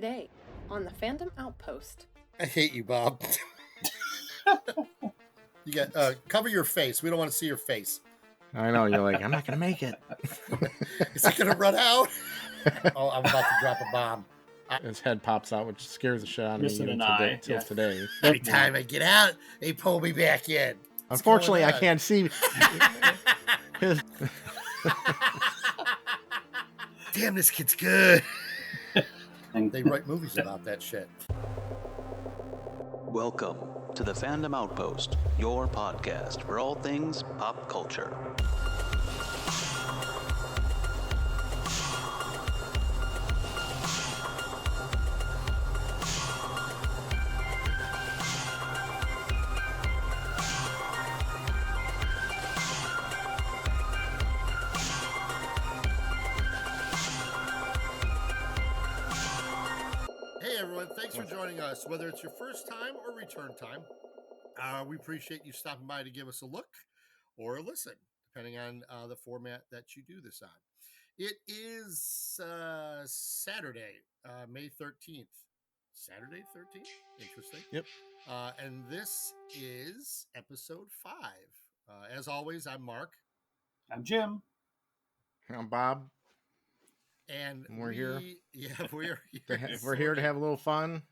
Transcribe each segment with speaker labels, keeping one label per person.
Speaker 1: today on the Fandom Outpost.
Speaker 2: I hate you, Bob. You got cover your face. We don't want to see your face.
Speaker 3: I know, you're like, I'm not gonna make it.
Speaker 2: Is it gonna run out? Oh, I'm about to drop a bomb.
Speaker 3: His head pops out, which scares the shit out of me
Speaker 4: Missing
Speaker 3: even
Speaker 4: an eye,
Speaker 3: till
Speaker 4: yeah.
Speaker 3: today.
Speaker 2: Every time I get out, they pull me back in. What's
Speaker 3: Unfortunately,
Speaker 2: going
Speaker 3: I
Speaker 2: on?
Speaker 3: can't see his.
Speaker 2: Damn, this kid's good. They write movies about that shit.
Speaker 5: Welcome to the Fandom Outpost, your podcast for all things pop culture.
Speaker 2: Hey everyone, thanks for joining us. Whether it's your first time or return time, we appreciate you stopping by to give us a look or a listen, depending on the format that you do this on. It is Saturday, May 13th. Saturday 13th? Interesting.
Speaker 3: Yep.
Speaker 2: And this is episode 5. As always, I'm Mark.
Speaker 4: I'm Jim.
Speaker 3: I'm Bob.
Speaker 2: And
Speaker 3: We're here.
Speaker 2: Yeah, we're here.
Speaker 3: We're here to have a little fun.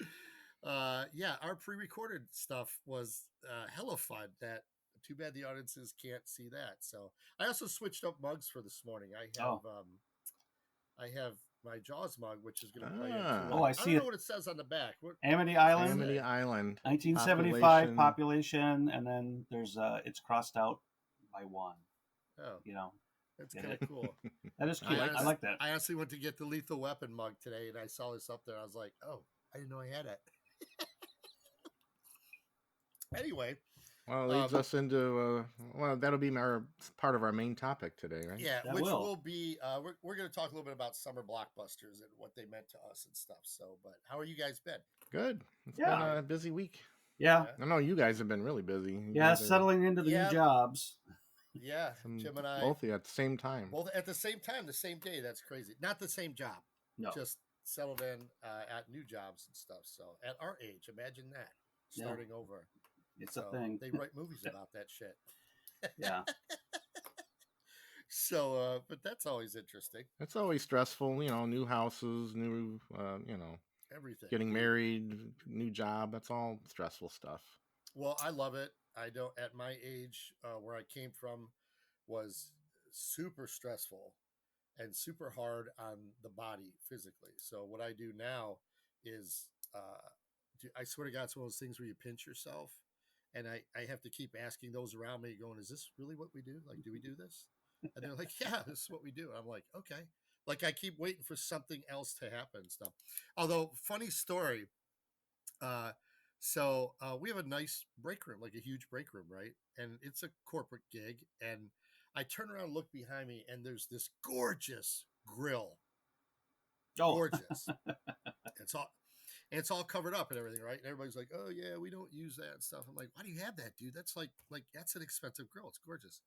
Speaker 2: Yeah, our pre-recorded stuff was hella fun. That too bad the audiences can't see that. So I also switched up mugs for this morning. I have my Jaws mug, which is going to play.
Speaker 4: I see
Speaker 2: I don't know
Speaker 4: it.
Speaker 2: what it says on the back.
Speaker 4: Amity Island.
Speaker 3: Amity Island.
Speaker 4: 1975 population, and then there's it's crossed out by 1.
Speaker 2: Oh,
Speaker 4: You know,
Speaker 2: that's kind of cool.
Speaker 4: that is cute. I like that.
Speaker 2: I honestly went to get the Lethal Weapon mug today, and I saw this up there. I was like, oh, I didn't know I had it. Anyway.
Speaker 3: Well, it leads us into that'll be part of our main topic today, right?
Speaker 2: Yeah,
Speaker 4: That
Speaker 2: which
Speaker 4: will
Speaker 2: be we're going to talk a little bit about summer blockbusters and what they meant to us and stuff. So, but how are you guys been?
Speaker 3: Good. It's been a busy week.
Speaker 4: Yeah.
Speaker 3: I know you guys have been really busy. You
Speaker 4: Yeah,
Speaker 3: guys are
Speaker 4: settling into the new jobs.
Speaker 2: Yeah, Jim and I
Speaker 3: both at the same time.
Speaker 2: Both at the same time, the same day. That's crazy. Not the same job.
Speaker 4: No.
Speaker 2: Just settled in at new jobs and stuff. So at our age, imagine that starting over.
Speaker 4: It's a thing.
Speaker 2: They write movies about that shit.
Speaker 4: Yeah.
Speaker 2: So, but that's always interesting.
Speaker 3: It's always stressful, new houses, new,
Speaker 2: Everything.
Speaker 3: Getting married, new job. That's all stressful stuff.
Speaker 2: Well, I love it. I don't, at my age, where I came from was super stressful and super hard on the body physically. So what I do now is, I swear to God, it's one of those things where you pinch yourself. And I have to keep asking those around me going, is this really what we do? Like, do we do this? And they're like, yeah, this is what we do. And I'm like, okay. Like, I keep waiting for something else to happen and stuff. Although, funny story. So we have a nice break room, like a huge break room, right? And it's a corporate gig. And I turn around and look behind me, and there's this gorgeous grill. Gorgeous. It's all covered up and everything, right? And everybody's like, oh, yeah, we don't use that and stuff. I'm like, why do you have that, dude? That's like that's an expensive grill. It's gorgeous.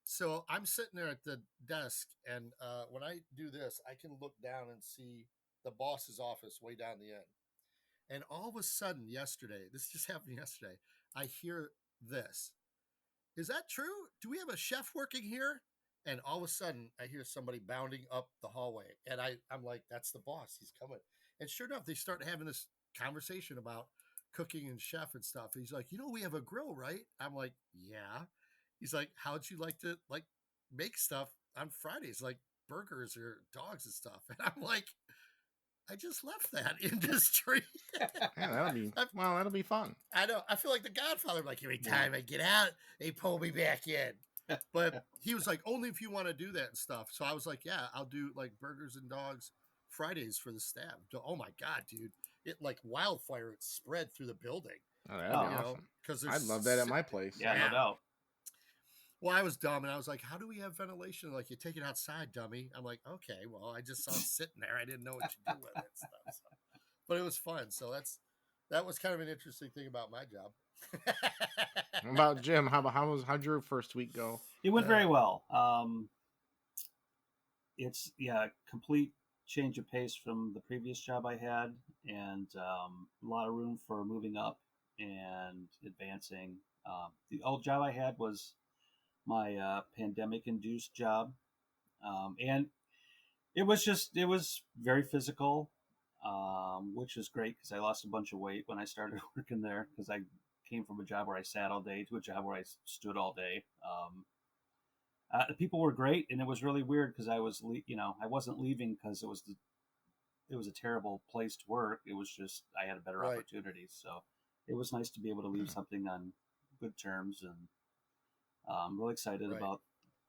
Speaker 2: So I'm sitting there at the desk, and when I do this, I can look down and see the boss's office way down the end. And all of a sudden yesterday, this just happened yesterday, I hear this. Is that true? Do we have a chef working here? And all of a sudden, I hear somebody bounding up the hallway. And I'm like, that's the boss. He's coming. And sure enough, they start having this conversation about cooking and chef and stuff. And he's like, we have a grill, right? I'm like, yeah. He's like, how'd you like to make stuff on Fridays, like burgers or dogs and stuff? And I'm like, I just left that industry.
Speaker 3: Yeah, that'll be fun.
Speaker 2: I know. I feel like the Godfather. Like, every time I get out, they pull me back in. But he was like, only if you want to do that and stuff. So I was like, yeah, I'll do like burgers and dogs Fridays for the staff. Oh my God, dude. It like wildfire. It spread through the building.
Speaker 3: Oh, that'd be awesome. Because I'd love that at my place.
Speaker 4: Yeah, no doubt.
Speaker 2: Well, I was dumb, and I was like, how do we have ventilation? Like, you take it outside, dummy. I'm like, okay, well, I just saw it sitting there. I didn't know what to do with it and stuff. So. But it was fun. So that was kind of an interesting thing about my job.
Speaker 3: What about Jim? How'd your first week go?
Speaker 4: It went very well. It's complete change of pace from the previous job I had, and a lot of room for moving up and advancing. The old job I had was my pandemic-induced job, and it was very physical, which is great because I lost a bunch of weight when I started working there because I came from a job where I sat all day to a job where I stood all day. The people were great, and it was really weird because I wasn't leaving because it was a terrible place to work. It was just I had a better opportunities, so it was nice to be able to leave something on good terms, and I'm really excited about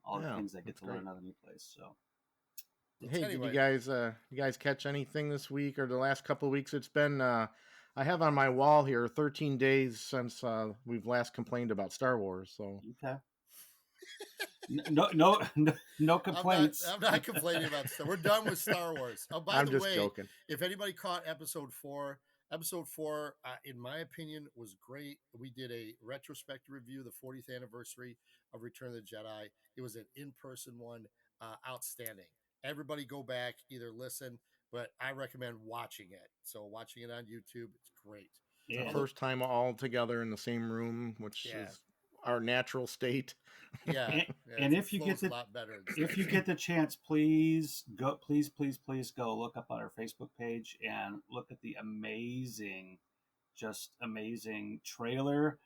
Speaker 4: all the things I get to learn on the new place. So.
Speaker 3: Hey, did you guys catch anything this week or the last couple of weeks? It's been I have on my wall here 13 days since we've last complained about Star Wars. So
Speaker 4: okay, no complaints.
Speaker 2: I'm not complaining about stuff. We're done with Star Wars. Oh, by the way,
Speaker 3: joking.
Speaker 2: If anybody caught episode 4, in my opinion, was great. We did a retrospective review, the 40th anniversary of Return of the Jedi. It was an in-person one, outstanding. Everybody go back, either listen, but I recommend watching it. So watching it on YouTube, it's great.
Speaker 3: It's our first time all together in the same room, which is our natural state.
Speaker 4: And if you get the chance, please go look up on our Facebook page and look at the amazing trailer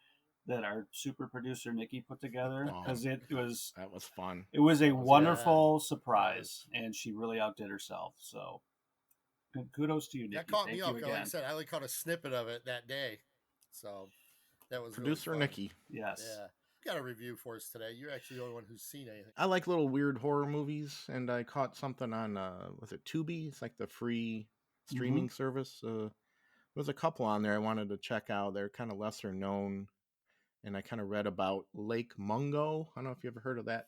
Speaker 4: that our super producer Nikki put together, because that was
Speaker 3: fun.
Speaker 4: It was a wonderful surprise, and she really outdid herself. So kudos to you, Nikki.
Speaker 2: That caught me off. Like I said, I only caught a snippet of it that day, so that was
Speaker 3: producer
Speaker 2: really
Speaker 3: Nikki.
Speaker 4: Yes.
Speaker 2: Yeah. Got a review for us today. You're actually the only one who's seen anything.
Speaker 3: I like little weird horror movies, and I caught something on was it Tubi? It's like the free streaming service. There's a couple on there I wanted to check out. They're kind of lesser known, and I kind of read about Lake Mungo. I don't know if you ever heard of that.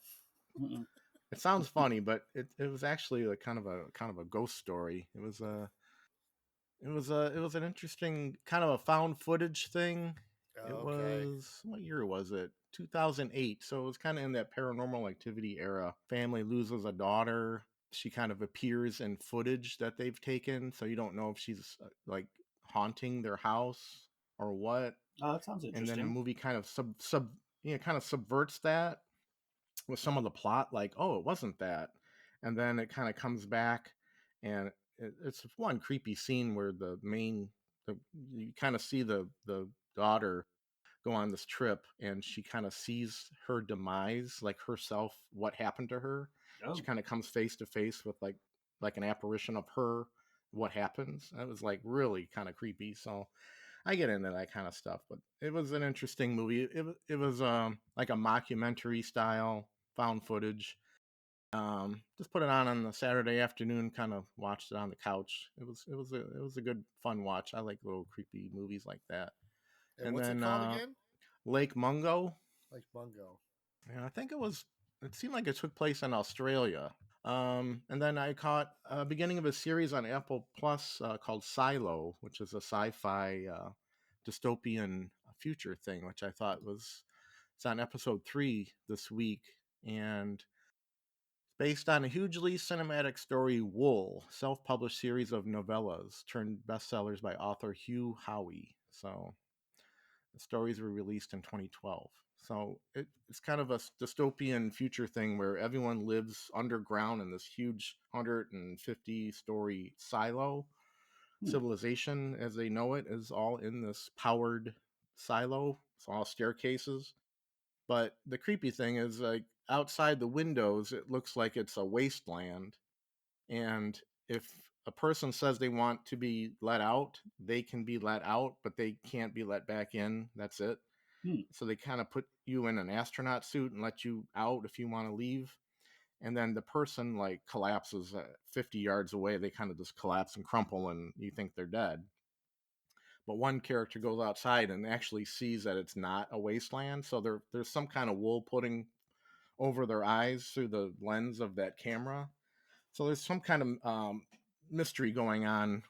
Speaker 4: Mm-mm.
Speaker 3: It sounds funny, but it was actually a kind of a ghost story. It was an interesting kind of a found footage thing. It was, what year was it? 2008. So it was kind of in that Paranormal Activity era. Family loses a daughter. She kind of appears in footage that they've taken, so you don't know if she's like haunting their house or what.
Speaker 4: Oh, that sounds interesting.
Speaker 3: And then the movie kind of subverts that with some of the plot, like, oh, it wasn't that. And then it kind of comes back, and it's one creepy scene where you kind of see the daughter go on this trip, and she kind of sees her demise, like herself, what happened to her. She kind of comes face to face with like an apparition of her, what happens. It was like really kind of creepy. So I get into that kind of stuff, but it was an interesting movie. It was like a mockumentary style found footage. Just put it on the Saturday afternoon, kind of watched it on the couch. It was a good fun watch. I like little creepy movies like that.
Speaker 2: And what's it called again?
Speaker 3: Lake Mungo.
Speaker 2: Lake Mungo.
Speaker 3: Yeah, I think it seemed like it took place in Australia. And then I caught beginning of a series on Apple Plus called Silo, which is a sci-fi dystopian future thing, which I thought it's on episode 3 this week, and based on a hugely cinematic story, Wool, self-published series of novellas turned bestsellers by author Hugh Howey. So the stories were released in 2012. So it's kind of a dystopian future thing where everyone lives underground in this huge 150-story silo. Civilization, as they know it, is all in this powered silo. It's all staircases. But the creepy thing is, like, outside the windows, it looks like it's a wasteland. And if a person says they want to be let out, they can be let out, but they can't be let back in. That's it. So they kind of put you in an astronaut suit and let you out if you want to leave. And then the person like collapses 50 yards away. They kind of just collapse and crumple, and you think they're dead. But one character goes outside and actually sees that it's not a wasteland. So there's some kind of wool putting over their eyes through the lens of that camera. So there's some kind of mystery going on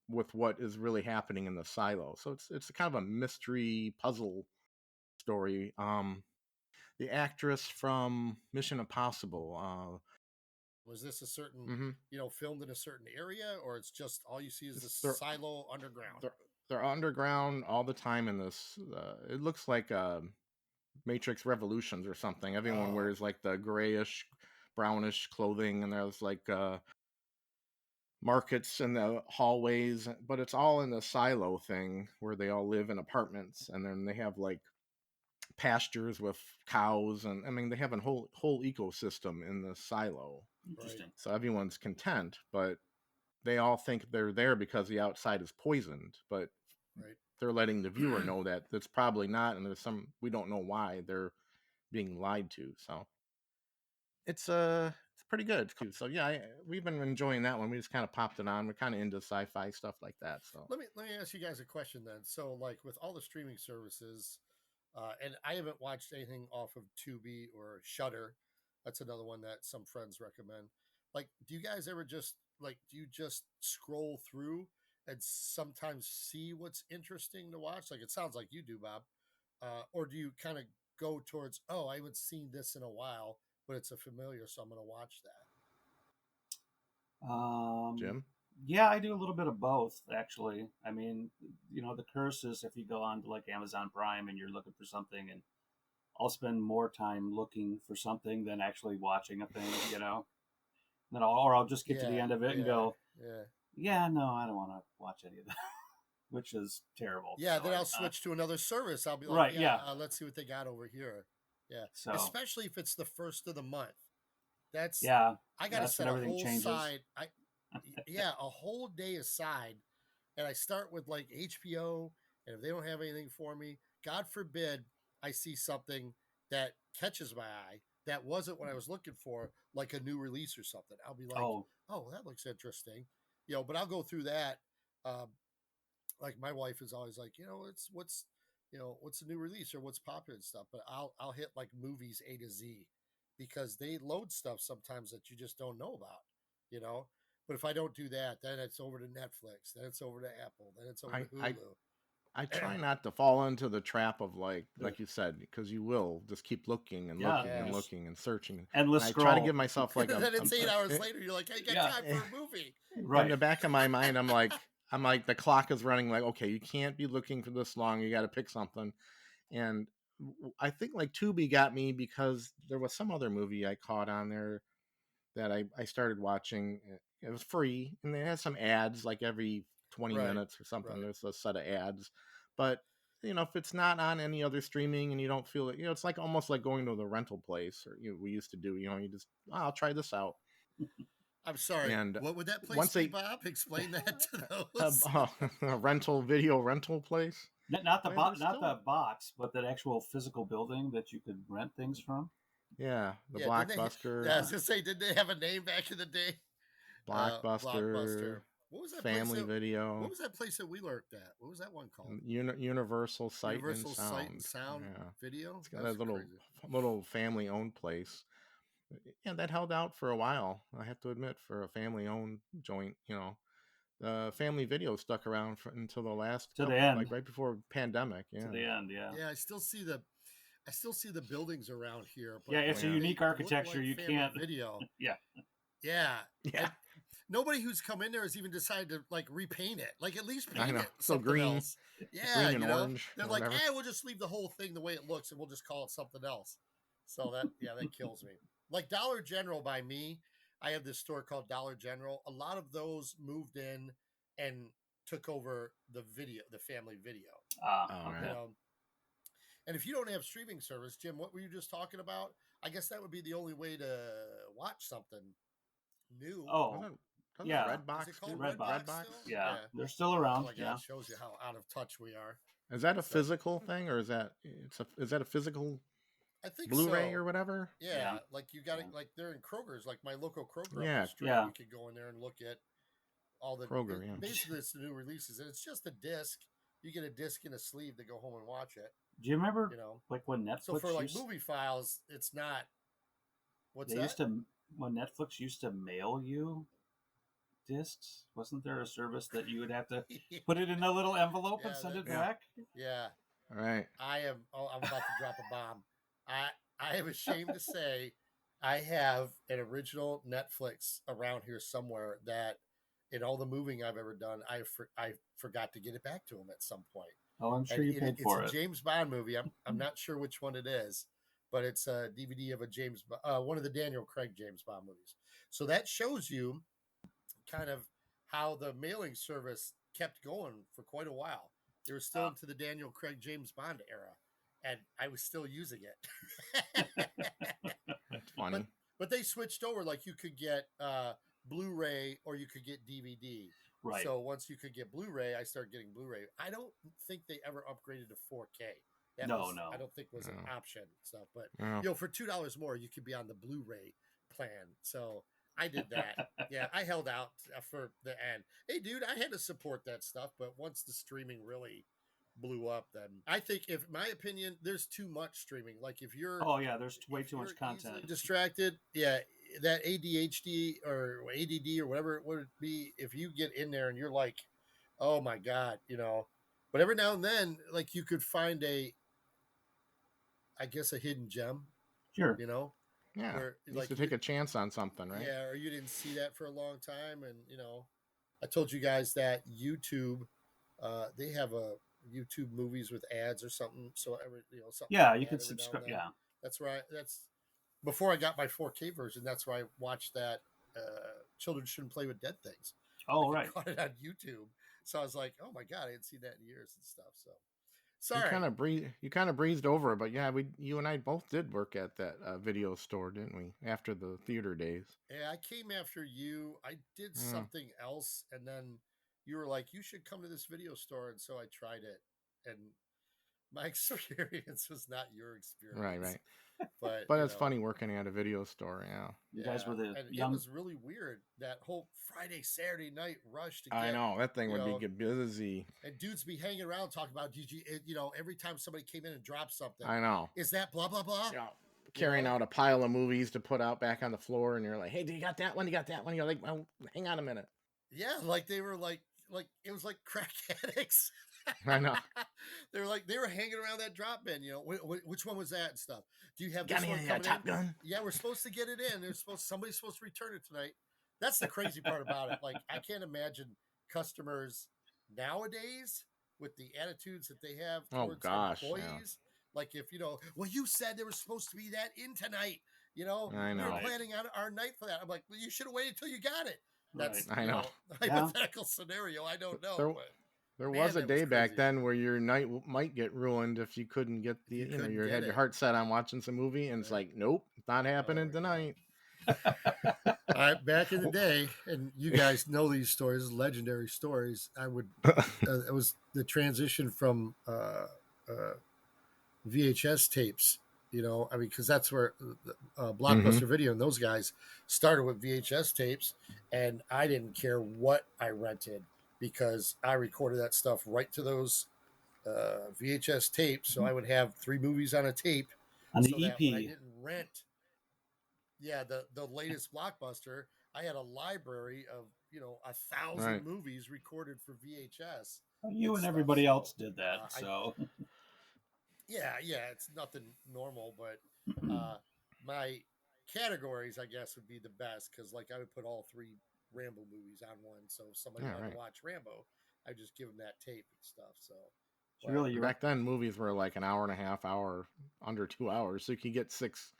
Speaker 3: with what is really happening in the silo. So it's kind of a mystery puzzle story. The actress from Mission Impossible,
Speaker 2: Was this a certain,
Speaker 3: Mm-hmm.
Speaker 2: filmed in a certain area, or it's just all you see is this
Speaker 3: They're,
Speaker 2: silo underground?
Speaker 3: they're underground all the time in this. It looks like Matrix Revolutions or something. Everyone
Speaker 2: Oh,
Speaker 3: wears like the grayish, brownish clothing, and there's like markets in the hallways, but it's all in the silo thing where they all live in apartments, and then they have like pastures with cows, and I mean they have a whole ecosystem in the silo.
Speaker 4: Interesting.
Speaker 3: So everyone's content, but they all think they're there because the outside is poisoned, but
Speaker 2: right.
Speaker 3: they're letting the viewer know that that's probably not, and there's some we don't know why they're being lied to. So it's pretty good. So yeah, we've been enjoying that one. We just kind of popped it on. We're kind of into sci-fi stuff like that. So
Speaker 2: Let me ask you guys a question then. So, like with all the streaming services, and I haven't watched anything off of Tubi or Shutter. That's another one that some friends recommend. Like, do you guys ever just do you just scroll through and sometimes see what's interesting to watch? Like, it sounds like you do, Bob. Or do you kind of go towards, oh, I haven't seen this in a while, but it's a familiar, so I'm going to watch that.
Speaker 3: Jim,
Speaker 4: Yeah, I do a little bit of both, actually. I mean, the curse is if you go on to like Amazon Prime and you're looking for something, and I'll spend more time looking for something than actually watching a thing, Then I'll just get to the end of it and go, yeah, no, I don't want to watch any of that, which is terrible.
Speaker 2: Yeah,
Speaker 4: So
Speaker 2: then I'll switch to another service. I'll be like,
Speaker 4: right,
Speaker 2: yeah, let's see what they got over here. Yeah,
Speaker 4: So
Speaker 2: especially if it's the first of the month. That's
Speaker 4: yeah,
Speaker 2: I got to
Speaker 4: that's
Speaker 2: set
Speaker 4: when
Speaker 2: a
Speaker 4: everything
Speaker 2: whole
Speaker 4: changes.
Speaker 2: side. A whole day aside, and I start with like HBO. And if they don't have anything for me, God forbid, I see something that catches my eye that wasn't what I was looking for, like a new release or something. I'll be like, oh, that looks interesting, But I'll go through that. Um, like my wife is always like, it's what's the new release or what's popular and stuff. But I'll hit like movies A to Z because they load stuff sometimes that you just don't know about. But if I don't do that, then it's over to Netflix, then it's over to Apple, then it's over
Speaker 3: I
Speaker 2: to
Speaker 3: I
Speaker 2: Hulu.
Speaker 3: I try not to fall into the trap of like you said, because you will just keep looking and looking and looking and searching.
Speaker 4: Endless
Speaker 3: And I
Speaker 4: scroll.
Speaker 3: try to give myself like
Speaker 2: and then it's 8 hours later. You're like, I got time for a movie.
Speaker 4: Right.
Speaker 3: In the back of my mind, I'm like the clock is running. Like, okay, you can't be looking for this long. You got to pick something. And I think like Tubi got me because there was some other movie I caught on there that I started watching. It was free, and it has some ads like every 20 minutes or something.
Speaker 2: Right.
Speaker 3: There's a set of ads, but if it's not on any other streaming and you don't feel it, it's like almost like going to the rental place, or we used to do. You just I'll try this out.
Speaker 2: I'm sorry.
Speaker 3: And
Speaker 2: what would that place be, Bob? Explain that to those.
Speaker 3: A rental place.
Speaker 4: Not the box, but that actual physical building that you could rent things from.
Speaker 3: Yeah, the Blockbuster.
Speaker 2: I was gonna say, didn't they have a name back in the day?
Speaker 3: Blockbuster.
Speaker 2: What was that
Speaker 3: Family
Speaker 2: place
Speaker 3: Video.
Speaker 2: What was that place that we lurked at? What was that one called?
Speaker 3: Universal Sight and
Speaker 2: Sight and Sound
Speaker 3: yeah.
Speaker 2: Video.
Speaker 3: It's got a little family owned place. Yeah, that held out for a while. I have to admit, for a family owned joint, Family Video stuck around until the last
Speaker 4: the end,
Speaker 3: like right before pandemic. Yeah,
Speaker 4: to the end. Yeah.
Speaker 2: Yeah, I still see the buildings around here. But
Speaker 4: it's a unique architecture.
Speaker 2: Like
Speaker 4: you can't
Speaker 2: video.
Speaker 4: Yeah.
Speaker 2: And nobody who's come in there has even decided to like repaint it. Like at least paint it
Speaker 3: so green.
Speaker 2: Else. Yeah,
Speaker 3: green and orange.
Speaker 2: They're like, we'll just leave the whole thing the way it looks, and we'll just call it something else. So that kills me. Like Dollar General by me, I have this store called Dollar General. A lot of those moved in and took over the family video.
Speaker 3: Right.
Speaker 2: And if you don't have streaming service, Jim, what were you just talking about? I guess that would be the only way to watch something new.
Speaker 3: Redbox.
Speaker 2: Is it called
Speaker 3: Redbox?
Speaker 4: Yeah, they're still around.
Speaker 2: Oh my God, it shows you how out of touch we are.
Speaker 3: Is that a physical thing, or is that a physical?
Speaker 2: I think
Speaker 3: Blu-ray or whatever.
Speaker 2: Yeah, like you got it. Like they're in Kroger's, like my local Kroger.
Speaker 3: Yeah,
Speaker 2: up the street, you could go in there and look at all the
Speaker 3: Kroger.
Speaker 2: Basically, it's the new releases, and it's just a disc. You get a disc and a sleeve to go home and watch it.
Speaker 4: Do you remember, like when Netflix?
Speaker 2: So for like movie files, it's not.
Speaker 4: When Netflix used to mail you discs, wasn't there a service that you would have to put it in a little envelope and send it back?
Speaker 2: Yeah.
Speaker 3: All right.
Speaker 2: I'm about to drop a bomb. I am ashamed to say I have an original Netflix around here somewhere that, in all the moving I've ever done, I forgot to get it back to him at some point.
Speaker 4: Oh, I'm sure
Speaker 2: And
Speaker 4: you paid
Speaker 2: it's
Speaker 4: for
Speaker 2: a
Speaker 4: it.
Speaker 2: James Bond movie. I'm not sure which one it is, but it's a DVD of one of the Daniel Craig James Bond movies. So that shows you kind of how the mailing service kept going for quite a while. They were still into the Daniel Craig James Bond era, and I was still using it.
Speaker 3: That's funny.
Speaker 2: But they switched over. Like you could get Blu-ray or you could get DVD.
Speaker 4: Right.
Speaker 2: So once you could get Blu-ray, I started getting Blu-ray. I don't think they ever upgraded to 4K.
Speaker 4: No.
Speaker 2: I don't think was an option stuff. But
Speaker 3: No.
Speaker 2: for $2 more, you could be on the Blu-ray plan. So I did that. Yeah, I held out for the end. Hey, dude, I had to support that stuff. But once the streaming really blew up, then I think, if my opinion, there's too much streaming. Like if you're
Speaker 4: there's way too much content.
Speaker 2: Distracted, yeah, that ADHD or ADD or whatever it would be, if you get in there and you're like, oh my god, but every now and then, like, you could find a hidden gem,
Speaker 4: Sure.
Speaker 3: Yeah,
Speaker 2: where
Speaker 3: you like to take a chance on something, right?
Speaker 2: Yeah, or you didn't see that for a long time, and I told you guys that YouTube, they have a YouTube movies with ads or something. So something.
Speaker 4: Yeah, you can subscribe. Yeah,
Speaker 2: that's right. That's before I got my 4K version. That's where I watched that. Children Shouldn't Play with Dead Things.
Speaker 4: Oh, right.
Speaker 2: I caught it on YouTube, so I was like, oh my god, I hadn't seen that in years and stuff. So. Sorry.
Speaker 3: You kind of breezed over it, but yeah, you and I both did work at that video store, didn't we? After the theater days.
Speaker 2: Yeah, I came after you. I did something else, and then you were like, "You should come to this video store," and so I tried it, and my experience was not your experience.
Speaker 3: Right.
Speaker 2: But
Speaker 3: it's funny working at a video store. Yeah,
Speaker 4: you guys were the
Speaker 2: young. It was really weird, that whole Friday, Saturday night rush to get.
Speaker 3: I know that thing would be busy,
Speaker 2: and dudes be hanging around talking about every time somebody came in and dropped something.
Speaker 3: I know.
Speaker 2: Is that blah blah blah?
Speaker 3: Yeah. Carrying out a pile of movies to put out back on the floor, and you're like, "Hey, do you got that one? You got that one?" You're like, "Well, hang on a minute."
Speaker 2: Yeah, like they were like it was like crack addicts.
Speaker 3: I know.
Speaker 2: They were hanging around that drop bin. Which one was that and stuff? Do you have
Speaker 3: this
Speaker 2: one
Speaker 3: coming Top
Speaker 2: in?
Speaker 3: Gun?
Speaker 2: Yeah, we're supposed to get it in. Somebody's supposed to return it tonight. That's the crazy part about it. Like, I can't imagine customers nowadays with the attitudes that they have towards employees. Yeah. Like, if well, you said there was supposed to be that in tonight.
Speaker 3: I know.
Speaker 2: We were planning on our night for that. I'm like, well, you should have waited till you got it. That's
Speaker 3: I know.
Speaker 2: Hypothetical scenario. I don't know.
Speaker 3: There was a day back then where your night might get ruined if you couldn't get you had your heart set on watching some movie, and it's like, nope, it's not happening tonight.
Speaker 2: Back in the day, and you guys know these stories, legendary stories. I would. It was the transition from VHS tapes. Because that's where Blockbuster Video and those guys started with VHS tapes, and I didn't care what I rented, because I recorded that stuff right to those VHS tapes. So I would have 3 movies on a tape.
Speaker 4: On the EP.
Speaker 2: That when I didn't rent, the latest Blockbuster, I had a library of 1,000 movies recorded for VHS.
Speaker 4: You and everybody else did that, so.
Speaker 2: Yeah, it's nothing normal, but my categories, I guess, would be the best, because like I would put all 3 Rambo movies on one. So if somebody wanted to watch Rambo, I just give them that tape and stuff. So
Speaker 3: really, back then movies were like an hour and a half, under 2 hours, so you could get 6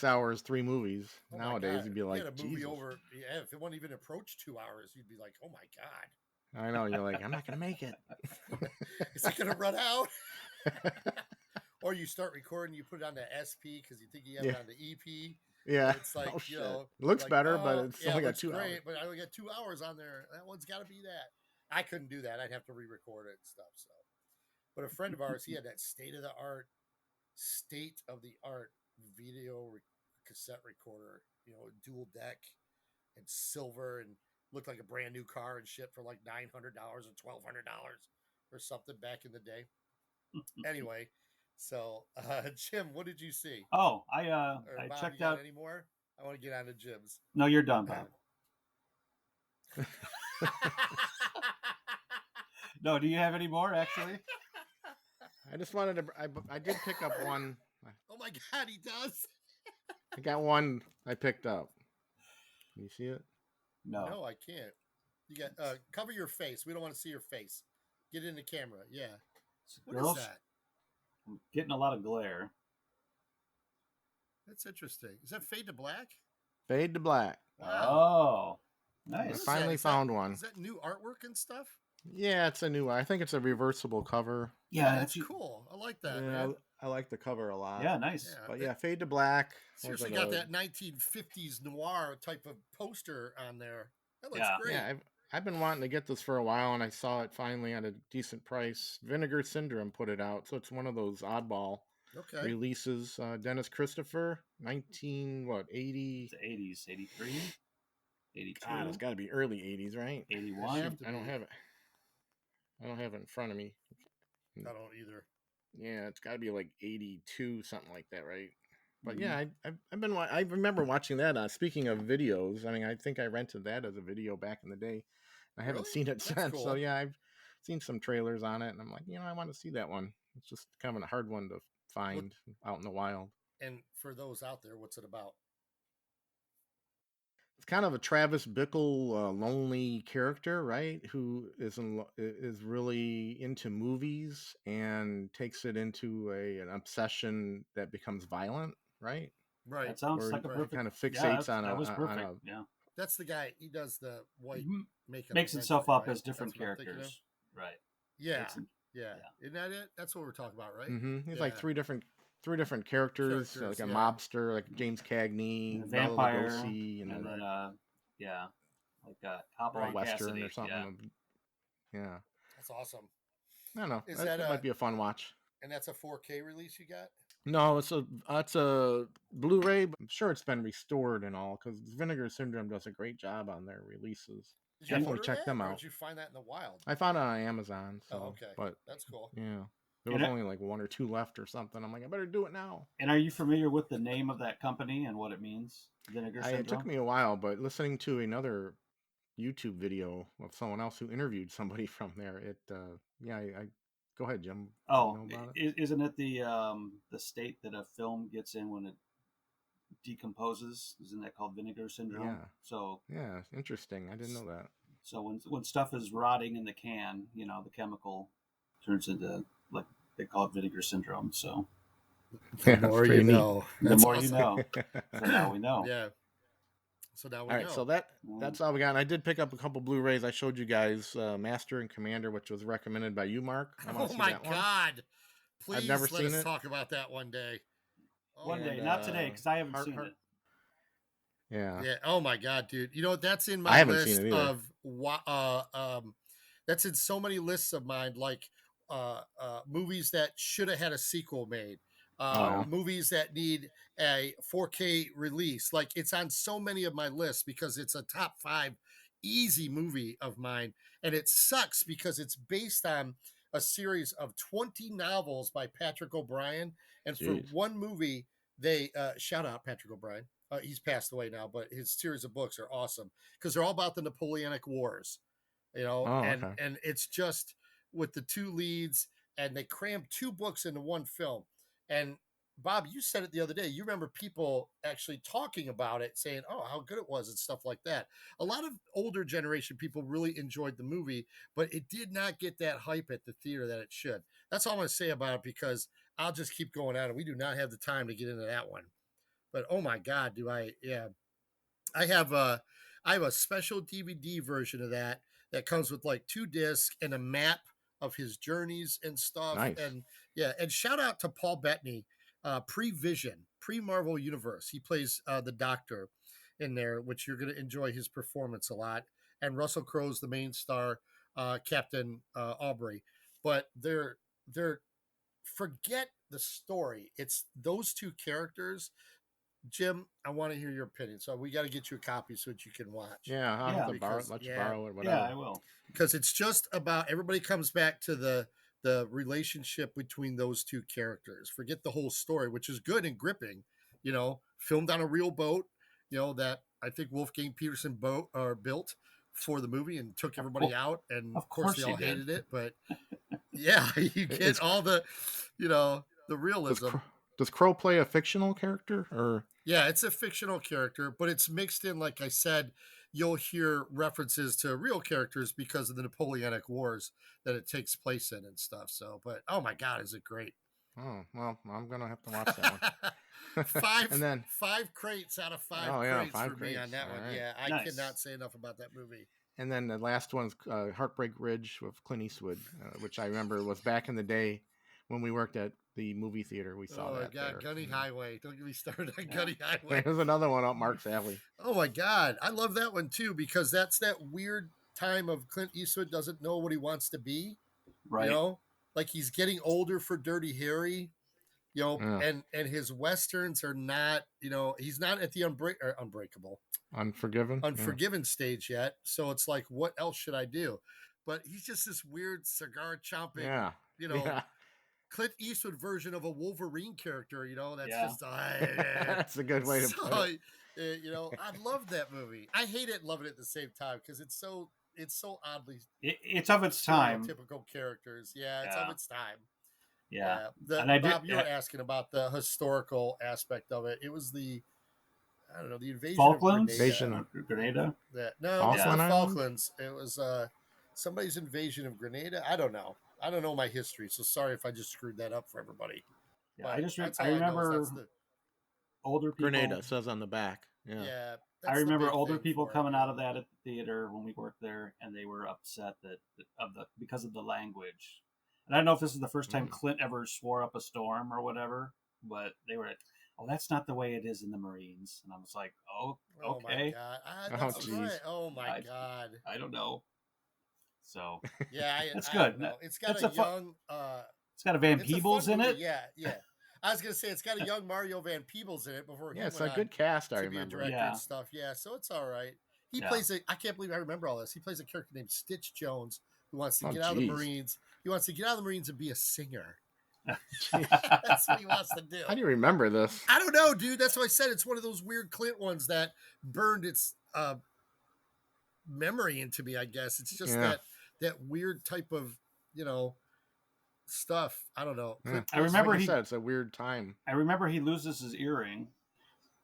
Speaker 3: hours, 3 movies. Nowadays, you'd be like,
Speaker 2: a movie over. Yeah, if it wouldn't even approach 2 hours, you'd be like, oh my god.
Speaker 3: I know. You're like, I'm not gonna make it.
Speaker 2: Is it gonna run out? Or you start recording, you put it on the SP because you think you have it on the EP.
Speaker 3: Yeah,
Speaker 2: it's like,
Speaker 3: it looks better, but it's only got 2 hours.
Speaker 2: But I only got 2 hours on there. That one's got to be that. I couldn't do that. I'd have to re-record it and stuff. So, but a friend of ours, he had that state of the art video cassette recorder, dual deck and silver, and looked like a brand new car and shit for like $900 or $1,200 or something back in the day. Anyway. So, Jim, what did you see?
Speaker 4: Oh, I
Speaker 2: Bob,
Speaker 4: checked out.
Speaker 2: Any more? I want to get on to Jim's.
Speaker 4: No, you're done, Bob. No, do you have any more? Actually,
Speaker 3: I just wanted to. I did pick up one.
Speaker 2: Oh my God, he does.
Speaker 3: I got one I picked up. Can you see it?
Speaker 2: No, I can't. You got cover your face. We don't want to see your face. Get in the camera. Yeah. What is that?
Speaker 4: I'm getting a lot of glare.
Speaker 2: That's interesting. Is that Fade to Black?
Speaker 3: Fade to Black.
Speaker 4: Wow. Oh,
Speaker 3: I
Speaker 4: nice.
Speaker 3: finally found one.
Speaker 2: Is that new artwork and stuff?
Speaker 3: Yeah, it's a new one. I think it's a reversible cover.
Speaker 4: Yeah,
Speaker 2: that's cool. I like that.
Speaker 3: Yeah,
Speaker 2: Man.
Speaker 3: I like the cover a lot.
Speaker 4: Yeah, nice.
Speaker 2: Yeah,
Speaker 3: But yeah, Fade to Black.
Speaker 2: Seriously, got that 1950s noir type of poster on there. That looks great.
Speaker 3: Yeah, I've been wanting to get this for a while, and I saw it finally at a decent price. Vinegar Syndrome put it out, so it's one of those oddball releases. Dennis Christopher, 80?
Speaker 4: It's the 80s, 83, 82.
Speaker 3: God, it's got to be early 80s, right?
Speaker 4: 81.
Speaker 3: I don't have it. I don't have it in front of me.
Speaker 2: I don't either.
Speaker 3: Yeah, it's got to be like 82, something like that, right? But yeah, I remember watching that. Speaking of videos, I mean, I think I rented that as a video back in the day. I haven't seen it since. Cool. So yeah, I've seen some trailers on it, and I'm like, I want to see that one. It's just kind of a hard one to find out in the wild.
Speaker 2: And for those out there, what's it about?
Speaker 3: It's kind of a Travis Bickle lonely character, right? Who is really into movies and takes it into an obsession that becomes violent, right?
Speaker 2: Right.
Speaker 4: That sounds like a perfect.
Speaker 3: Kind of fixates on
Speaker 4: that was perfect.
Speaker 3: On
Speaker 4: yeah.
Speaker 2: That's the guy. He does the white makeup.
Speaker 4: Makes himself up as different characters. Right.
Speaker 2: Yeah. Yeah. Isn't that it? That's what we're talking about, right?
Speaker 3: Mm-hmm. He's like three different characters, like a mobster, like James Cagney,
Speaker 4: a vampire,
Speaker 3: Lugosi,
Speaker 4: and then like a cowboy
Speaker 3: western
Speaker 4: Cassidy.
Speaker 3: or something. Yeah.
Speaker 2: That's awesome.
Speaker 3: I don't know. That might be a fun watch.
Speaker 2: And that's a 4K release you got?
Speaker 3: No, it's a Blu-ray. But I'm sure it's been restored and all because Vinegar Syndrome does a great job on their releases. Definitely check them out.
Speaker 2: Or did you find that in the wild?
Speaker 3: I found it on Amazon. So,
Speaker 2: okay.
Speaker 3: But
Speaker 2: that's cool.
Speaker 3: Yeah. There was only like one or two left or something. I'm like, I better do it now.
Speaker 4: And are you familiar with the name of that company and what it means? Vinegar Syndrome?
Speaker 3: It took me a while, but listening to another YouTube video of someone else who interviewed somebody from there, I go ahead, Jim.
Speaker 4: Oh, isn't it the state that a film gets in when it decomposes? Isn't that called vinegar syndrome?
Speaker 3: Yeah.
Speaker 4: So
Speaker 3: yeah, interesting. I didn't know that.
Speaker 4: So when stuff is rotting in the can, the chemical turns into, like, they call it vinegar syndrome. So
Speaker 2: the more you know.
Speaker 4: The more you know. So now we know.
Speaker 2: Yeah. So now we know.
Speaker 3: All right, so that's all we got. And I did pick up a couple Blu-rays. I showed you guys Master and Commander, which was recommended by you, Mark.
Speaker 2: Oh my God! Please,
Speaker 3: I've never
Speaker 2: let
Speaker 3: seen
Speaker 2: us
Speaker 3: it.
Speaker 2: talk about that one day.
Speaker 4: One day, not today, because I haven't seen it.
Speaker 3: Yeah.
Speaker 2: Yeah. Oh my God, dude! You know what? That's in my list of that's in so many lists of mine, like movies that should have had a sequel made. Movies that need a 4K release. Like, it's on so many of my lists because it's a top 5 easy movie of mine. And it sucks because it's based on a series of 20 novels by Patrick O'Brien. And for one movie, they shout out Patrick O'Brien. He's passed away now, but his series of books are awesome because they're all about the Napoleonic Wars, and it's just with the 2 leads, and they crammed 2 books into one film. And Bob, you said it the other day. You remember people actually talking about it, saying, "Oh, how good it was," and stuff like that. A lot of older generation people really enjoyed the movie, but it did not get that hype at the theater that it should. That's all I'm going to say about it because I'll just keep going at it. We do not have the time to get into that one. But oh my God, do I? Yeah, I have a special DVD version of that comes with like 2 discs and a map of his journeys and stuff.
Speaker 3: Nice.
Speaker 2: And shout out to Paul Bettany, pre-Vision, pre-Marvel Universe. He plays the Doctor in there, which you're going to enjoy his performance a lot. And Russell Crowe's the main star, Captain Aubrey. But they're forget the story. It's those 2 characters. Jim, I want to hear your opinion. So we got to get you a copy so that you can watch.
Speaker 3: Yeah, I'll have to borrow it. Let you borrow it. Whatever.
Speaker 4: Yeah, I will.
Speaker 2: Because it's just about everybody comes back to the relationship between those 2 characters. Forget the whole story, which is good and gripping. Filmed on a real boat. That I think Wolfgang Peterson built for the movie and took everybody out. And of course they all hated it. But yeah, you get all the the realism.
Speaker 3: Does Crow play a fictional character or?
Speaker 2: Yeah, it's a fictional character, but it's mixed in. Like I said, you'll hear references to real characters because of the Napoleonic Wars that it takes place in and stuff. So, but oh my God, is it great?
Speaker 3: Oh well, I'm gonna have to watch that one. And then
Speaker 2: 5 crates out of 5
Speaker 3: Oh, yeah,
Speaker 2: crates
Speaker 3: 5
Speaker 2: for me on
Speaker 3: crates.
Speaker 2: that
Speaker 3: All
Speaker 2: one.
Speaker 3: right.
Speaker 2: Yeah, I
Speaker 4: Nice.
Speaker 2: cannot say enough about that movie.
Speaker 3: And then the last one's Heartbreak Ridge with Clint Eastwood, which I remember was back in the day when we worked at the movie theater. We saw
Speaker 2: Oh my
Speaker 3: that
Speaker 2: God,
Speaker 3: there.
Speaker 2: Gunny Highway! Don't get me started on
Speaker 4: Yeah.
Speaker 2: Gunny Highway.
Speaker 3: There's another one up Mark's alley.
Speaker 2: Oh my God, I love that one too because that's that weird time of Clint Eastwood doesn't know what he wants to be.
Speaker 4: Right.
Speaker 2: You know, like he's getting older for Dirty Harry. You know,
Speaker 3: Yeah.
Speaker 2: and his westerns are not. You know, he's not at the Unbreakable.
Speaker 3: Unforgiven.
Speaker 2: Unforgiven stage yet. So it's like, what else should I do? But he's just this weird cigar chomping,
Speaker 3: Yeah.
Speaker 2: you know,
Speaker 3: Yeah.
Speaker 2: Clint Eastwood version of a Wolverine character. You know, that's
Speaker 4: Yeah.
Speaker 2: just
Speaker 3: That's a good way to put it.
Speaker 2: You know, I love that movie. I hate it and love it at the same time because it's so oddly
Speaker 4: It's of its time.
Speaker 2: typical characters. Yeah, it's
Speaker 4: Yeah.
Speaker 2: of its time.
Speaker 4: Yeah.
Speaker 2: And
Speaker 4: And
Speaker 2: Bob, you were asking about the historical aspect of it. It was the I don't know, the invasion
Speaker 4: Falklands?
Speaker 2: of Grenada.
Speaker 3: Invasion of-
Speaker 4: Grenada?
Speaker 2: No,
Speaker 3: Falkland
Speaker 2: it wasn't the
Speaker 3: Islands?
Speaker 2: Falklands. It was somebody's invasion of Grenada. I don't know. I don't know my history, so sorry if I just screwed that up for everybody.
Speaker 4: Yeah,
Speaker 2: But
Speaker 4: I just
Speaker 2: that's
Speaker 4: I
Speaker 2: all know is
Speaker 4: remember
Speaker 2: that's the-
Speaker 4: older people.
Speaker 3: Grenada says on the back. Yeah.
Speaker 2: yeah.
Speaker 4: I
Speaker 2: that's the
Speaker 4: remember
Speaker 2: big
Speaker 4: older
Speaker 2: thing
Speaker 4: people
Speaker 2: for it.
Speaker 4: coming out of that at the theater when we worked there, and they were upset because of the language. And I don't know if this is the first time Clint ever swore up a storm or whatever, but they were like, "Oh, that's not the way it is in the Marines." And I was like, "Oh,
Speaker 2: Oh my
Speaker 4: okay."
Speaker 2: god!
Speaker 3: Oh,
Speaker 2: That's
Speaker 3: geez.
Speaker 2: right. Oh my
Speaker 4: I-
Speaker 2: god!
Speaker 4: I don't know. So
Speaker 2: Yeah,
Speaker 4: That's
Speaker 2: I
Speaker 4: good.
Speaker 2: don't know. It's got
Speaker 4: It's
Speaker 2: a
Speaker 4: a fun-
Speaker 2: young.
Speaker 4: it's got a Van
Speaker 2: It's a fun
Speaker 4: Peebles in
Speaker 2: movie.
Speaker 4: it.
Speaker 2: Yeah, yeah. I was gonna say it's got a young Mario Van Peebles in it before he
Speaker 3: Yeah, it's
Speaker 2: went
Speaker 3: a good cast, I
Speaker 2: on to be a
Speaker 3: remember.
Speaker 2: director
Speaker 4: Yeah.
Speaker 2: and stuff. Yeah, so it's all right. He
Speaker 4: Yeah.
Speaker 2: plays I can't believe I remember all this. He plays a character named Stitch Jones who wants to
Speaker 3: Oh,
Speaker 2: get out of the
Speaker 3: geez.
Speaker 2: Marines. He wants to get out of the Marines and be a singer.
Speaker 3: Jeez.
Speaker 2: That's what he wants to do.
Speaker 3: How do you remember this?
Speaker 2: I don't know, dude. That's what I said. It's one of those weird Clint ones that burned its memory into me. I guess it's just
Speaker 3: Yeah.
Speaker 2: that weird type of stuff. I don't know.
Speaker 3: Yeah.
Speaker 2: Clint
Speaker 4: I remember
Speaker 3: like
Speaker 4: he-
Speaker 3: you said, it's a weird time.
Speaker 4: I remember he loses his earring,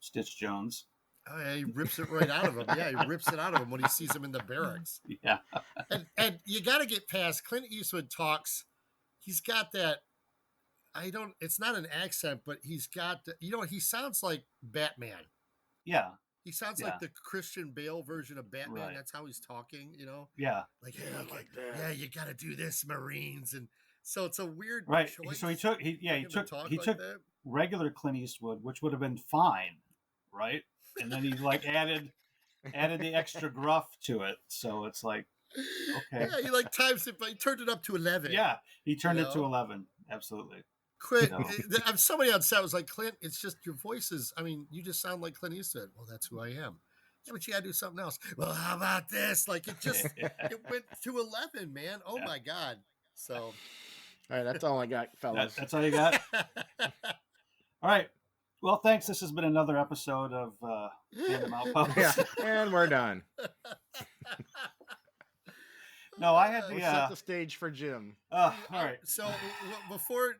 Speaker 4: Stitch Jones.
Speaker 2: Oh, yeah, he rips it right out of him. Yeah, he rips it out of him when he sees him in the barracks.
Speaker 4: Yeah.
Speaker 2: And you got to get past Clint Eastwood talks. He's got that. It's not an accent, but he's got. He sounds like Batman.
Speaker 4: Yeah.
Speaker 2: He sounds
Speaker 4: Yeah.
Speaker 2: like the Christian Bale version of Batman.
Speaker 4: Right.
Speaker 2: That's how he's talking.
Speaker 4: Yeah.
Speaker 2: Like, hey,
Speaker 3: like that.
Speaker 2: yeah, you got to do this, Marines, and so it's a weird
Speaker 4: Right.
Speaker 2: choice.
Speaker 4: So he
Speaker 2: for him to talk
Speaker 4: he
Speaker 2: like
Speaker 4: took
Speaker 2: that.
Speaker 4: regular Clint Eastwood, which would have been fine, right? And then he like added the extra gruff to it. So it's like, okay.
Speaker 2: Yeah, he like times it, but he turned it up to 11.
Speaker 4: Yeah, he turned
Speaker 2: You
Speaker 4: it to
Speaker 2: know?
Speaker 4: 11. Absolutely.
Speaker 2: Clint,
Speaker 4: No.
Speaker 2: somebody on set was like, Clint, it's just your voices. I mean, you just sound like Clint Eastwood. Well, that's who I am. Yeah, but you got to do something else. Well, how about this? Like, it just, it went to 11, man. Oh,
Speaker 4: Yeah.
Speaker 2: my God. So,
Speaker 3: All right, that's all I got, fellas.
Speaker 4: That's all you got. All right. Well, thanks. This has been another episode of Fandom Outpost.
Speaker 3: Yeah, and we're done.
Speaker 4: No, I had
Speaker 3: We'll
Speaker 4: the.
Speaker 3: set the stage for Jim.
Speaker 4: All right.
Speaker 2: So before,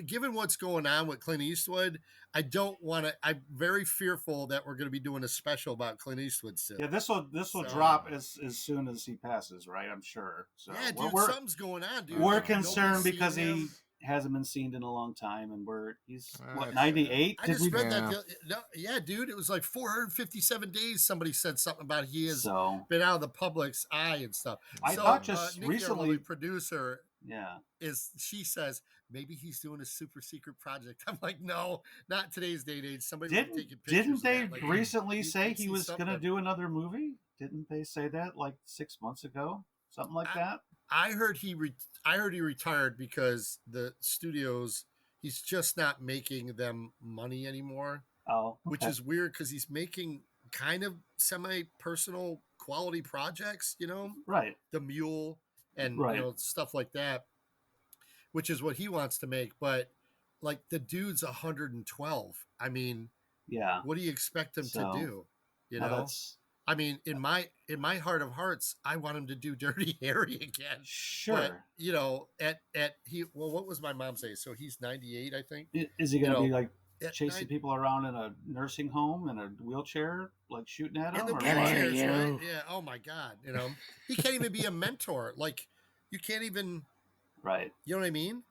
Speaker 2: given what's going on with Clint Eastwood, I don't want to. I'm very fearful that we're going to be doing a special about Clint Eastwood soon.
Speaker 4: Yeah, this will
Speaker 2: So-
Speaker 4: drop as soon as he passes, right? I'm sure. So
Speaker 2: Yeah, dude,
Speaker 4: we're
Speaker 2: something's going on, dude.
Speaker 4: we're
Speaker 2: Nobody's
Speaker 4: concerned
Speaker 2: seen
Speaker 4: because he
Speaker 2: him.
Speaker 4: hasn't been seen in a long time, and he's what
Speaker 3: That's-
Speaker 4: 98?
Speaker 2: I just read
Speaker 3: Yeah.
Speaker 2: that. Yeah, dude, it was like 457 days. Somebody said something about he has
Speaker 4: So
Speaker 2: been out of the public's eye and stuff.
Speaker 4: I
Speaker 2: So,
Speaker 4: thought just
Speaker 2: Nikki, our
Speaker 4: recently.
Speaker 2: lovely producer,
Speaker 4: Yeah.
Speaker 2: she says maybe he's doing a super secret project. I'm like, no, not today's day and age. Somebody would be taking pictures.
Speaker 4: Didn't
Speaker 2: of
Speaker 4: they
Speaker 2: that. Like,
Speaker 4: recently
Speaker 2: you
Speaker 4: say
Speaker 2: can
Speaker 4: he
Speaker 2: see
Speaker 4: was going to
Speaker 2: something.
Speaker 4: do another movie? Didn't they say that like 6 months ago? Something like that?
Speaker 2: I heard he retired because the studios, he's just not making them money anymore,
Speaker 4: Oh,
Speaker 2: which
Speaker 4: okay.
Speaker 2: is weird because he's making kind of semi-personal quality projects,
Speaker 4: right.
Speaker 2: The Mule and
Speaker 4: Right.
Speaker 2: Stuff like that, which is what he wants to make. But like the dude's 112. I mean,
Speaker 4: Yeah.
Speaker 2: what do you expect him
Speaker 4: So,
Speaker 2: to do?
Speaker 4: Now that's
Speaker 2: I mean, in my heart of hearts, I want him to do Dirty Harry again.
Speaker 4: Sure.
Speaker 2: But what was my mom saying? So he's 98, I think.
Speaker 4: Is he going to be like
Speaker 2: at
Speaker 4: chasing people around in a nursing home in a wheelchair, like shooting at them?
Speaker 2: In the wheelchairs, right? Yeah. Oh my God. He can't even be a mentor. Like, you can't even.
Speaker 4: Right.
Speaker 2: You know what I mean?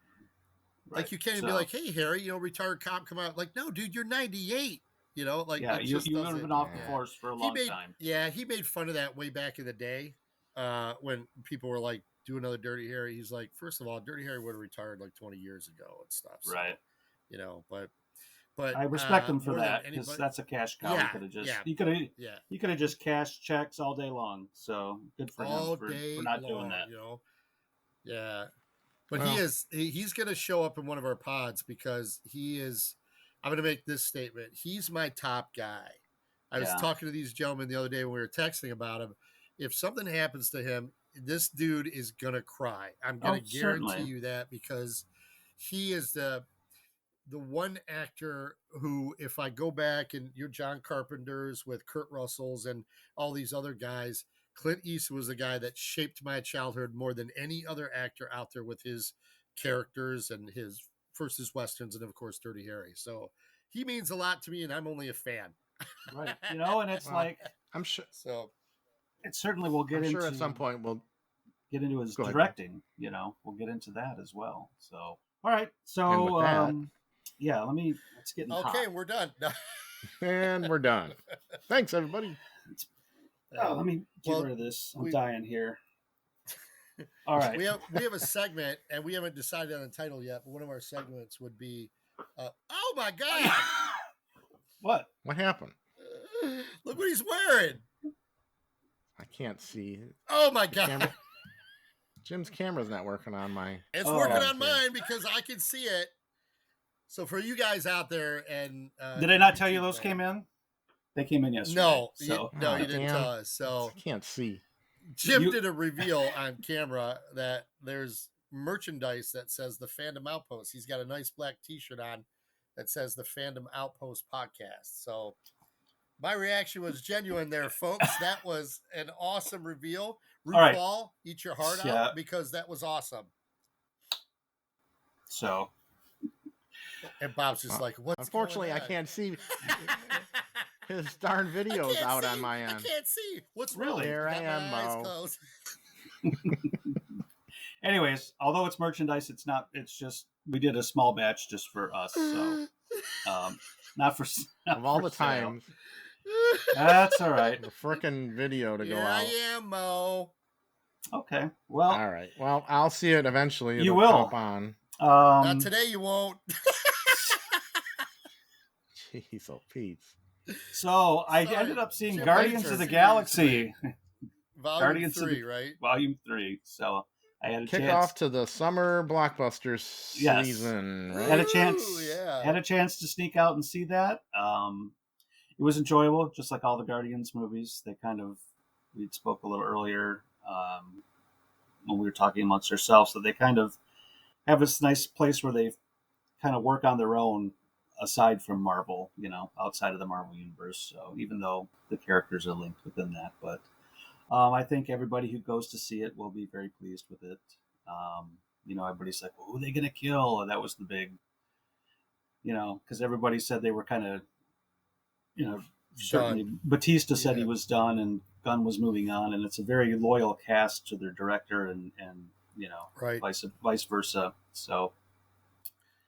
Speaker 4: Right.
Speaker 2: Like, you can't even be like, "Hey, Harry, retired cop, come out." Like, no, dude, you're 98. Like,
Speaker 4: yeah, you would have been off the force for a long time.
Speaker 2: Yeah, he made fun of that way back in the day, when people were like, "Do another Dirty Harry." He's like, first of all, Dirty Harry would have retired like 20 years ago and stuff. So,
Speaker 4: right.
Speaker 2: But
Speaker 4: I respect him for that, because that's a cash cow.
Speaker 2: Yeah,
Speaker 4: he could have just cashed checks all day long. So good for him for not doing that.
Speaker 2: Yeah. But he's going to show up in one of our pods, because I'm going to make this statement. He's my top guy. I was talking to these gentlemen the other day when we were texting about him. If something happens to him, this dude is going to cry. I'm going to guarantee you that, because he is the one actor who, if I go back and your John Carpenters with Kurt Russells and all these other guys, Clint Eastwood was the guy that shaped my childhood more than any other actor out there, with his characters and his Westerns, and of course Dirty Harry. So he means a lot to me, and I'm only a fan.
Speaker 4: Right. And it's
Speaker 3: I'm sure.
Speaker 2: So
Speaker 4: it certainly will get into.
Speaker 3: Sure, at some point we'll
Speaker 4: get into his directing. We'll get into that as well. So all right. So let's get in.
Speaker 2: Okay, we're done.
Speaker 3: And we're done. Thanks, everybody.
Speaker 4: Let me get rid of this. I'm dying here. All right.
Speaker 2: We have a segment, and we haven't decided on the title yet, but one of our segments would be, oh my God.
Speaker 4: What
Speaker 3: happened?
Speaker 2: Look what he's wearing.
Speaker 3: I can't see.
Speaker 2: Oh my God.
Speaker 3: Jim's camera's not working on mine.
Speaker 2: It's working on mine, because I can see it. So for you guys out there, and
Speaker 4: did I not tell you those came in? They came in yesterday.
Speaker 2: No, you didn't tell us. So
Speaker 3: I can't see.
Speaker 2: Jim did a reveal on camera that there's merchandise that says the Fandom Outpost. He's got a nice black T-shirt on that says the Fandom Outpost podcast. So my reaction was genuine there, folks. That was an awesome reveal. RuPaul, eat your heart out, because that was awesome.
Speaker 4: So,
Speaker 2: and Bob's just like, what's
Speaker 3: unfortunately,
Speaker 2: going on?
Speaker 3: I can't see. His darn video's out on my end.
Speaker 2: I can't see. What's
Speaker 4: really?
Speaker 3: There I am, Mo.
Speaker 4: Anyways, although it's merchandise, it's not. It's just we did a small batch just for us. So, not for
Speaker 3: of all the times.
Speaker 4: That's all right.
Speaker 3: The frickin' video to go out.
Speaker 2: I am, Mo.
Speaker 4: Okay. Well.
Speaker 3: All right. Well, I'll see it eventually.
Speaker 4: You will.
Speaker 3: Pop on.
Speaker 2: Not today. You won't.
Speaker 3: Jeez, oh Pete.
Speaker 4: So I ended up seeing Guardians of the Galaxy.
Speaker 2: Volume 3, right?
Speaker 4: Volume 3. So I had a
Speaker 3: kick
Speaker 4: chance.
Speaker 3: off to the summer Blockbusters season. Right?
Speaker 4: Had a chance to sneak out and see that. It was enjoyable, just like all the Guardians movies. We spoke a little earlier when we were talking amongst ourselves, so they kind of have this nice place where they kind of work on their own, aside from Marvel, outside of the Marvel universe. So even though the characters are linked within that, but I think everybody who goes to see it will be very pleased with it. Everybody's like, well, who are they going to kill? And that was the big, because everybody said they were kind of, certainly Batista said he was done and Gunn was moving on, and it's a very loyal cast to their director and vice versa. So.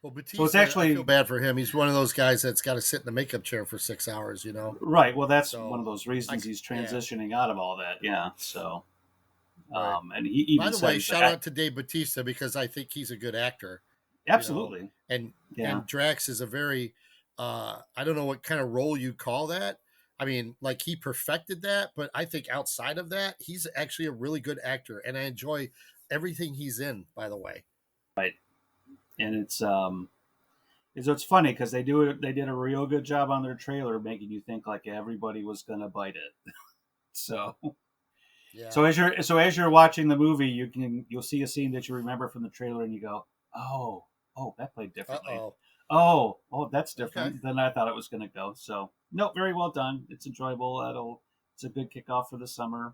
Speaker 2: Well, Batista,
Speaker 4: so it's actually,
Speaker 2: I feel bad for him. He's one of those guys that's got to sit in the makeup chair for 6 hours,
Speaker 4: Right. Well, that's one of those reasons he's transitioning out of all that. Yeah. So, and he even
Speaker 2: by the way, shout out to Dave Batista, because I think he's a good actor.
Speaker 4: Absolutely.
Speaker 2: And Drax is a very, I don't know what kind of role you call that. I mean, like, he perfected that, but I think outside of that, he's actually a really good actor, and I enjoy everything he's in, by the way.
Speaker 4: Right. And it's funny because they did a real good job on their trailer, making you think like everybody was gonna bite it. So as you're watching the movie, you'll see a scene that you remember from the trailer, and you go, oh, that played differently. Oh, that's different than I thought it was gonna go. So no, very well done. It's enjoyable. it's a good kickoff for the summer.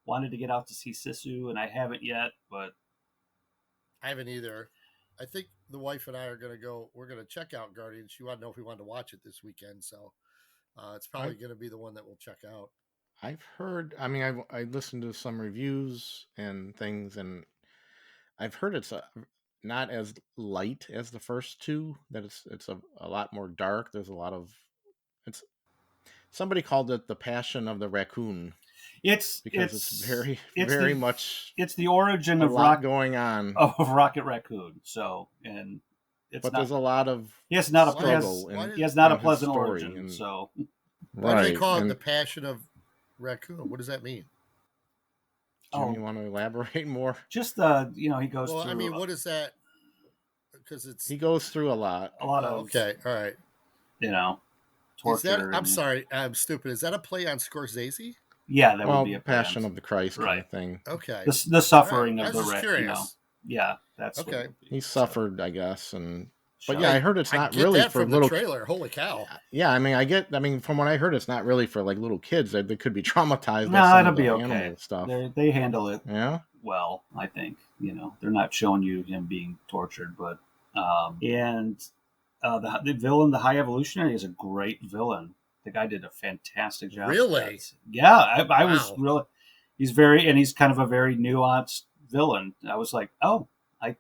Speaker 4: Wanted to get out to see Sisu, and I haven't yet, but
Speaker 2: I haven't either. I think the wife and I are going to go. We're going to check out Guardians. She wanted to know if we wanted to watch it this weekend, so it's probably going to be the one that we'll check out.
Speaker 3: I've heard. I mean, I listened to some reviews and things, and I've heard it's not as light as the first two. That it's a lot more dark. There's a lot of it's. Somebody called it the Passion of the Raccoon.
Speaker 4: It's
Speaker 3: very much.
Speaker 4: It's the origin
Speaker 3: of going on
Speaker 4: of Rocket Raccoon. So and
Speaker 3: there's a lot of
Speaker 4: he has not a pleasant
Speaker 2: story
Speaker 4: origin. So
Speaker 2: why do they call it the Passion of Raccoon? What does that mean?
Speaker 3: Jim, you want to elaborate more?
Speaker 4: Just he goes through.
Speaker 2: I mean, what is that? Because
Speaker 3: he goes through a lot
Speaker 4: of
Speaker 2: okay, all right.
Speaker 4: Torture.
Speaker 2: I'm sorry, I'm stupid. Is that a play on Scorsese?
Speaker 4: Yeah, that would be a
Speaker 3: Passion of the Christ kind of thing.
Speaker 2: Okay,
Speaker 4: the suffering of the
Speaker 2: curious.
Speaker 4: Yeah, that's
Speaker 2: okay.
Speaker 3: He suffered, I guess, but yeah, I heard it's not really for
Speaker 2: from
Speaker 3: little.
Speaker 2: The trailer. Holy cow!
Speaker 3: Yeah, I mean, from what I heard, it's not really for like little kids. They could be traumatized.
Speaker 4: No, it'll be okay.
Speaker 3: Animal stuff.
Speaker 4: They handle it.
Speaker 3: Yeah.
Speaker 4: Well, I think they're not showing you him being tortured, but the villain, the High Evolutionary, is a great villain. The guy did a fantastic job.
Speaker 2: Really?
Speaker 4: Yeah, I was really. He's kind of a very nuanced villain. I was like, oh, I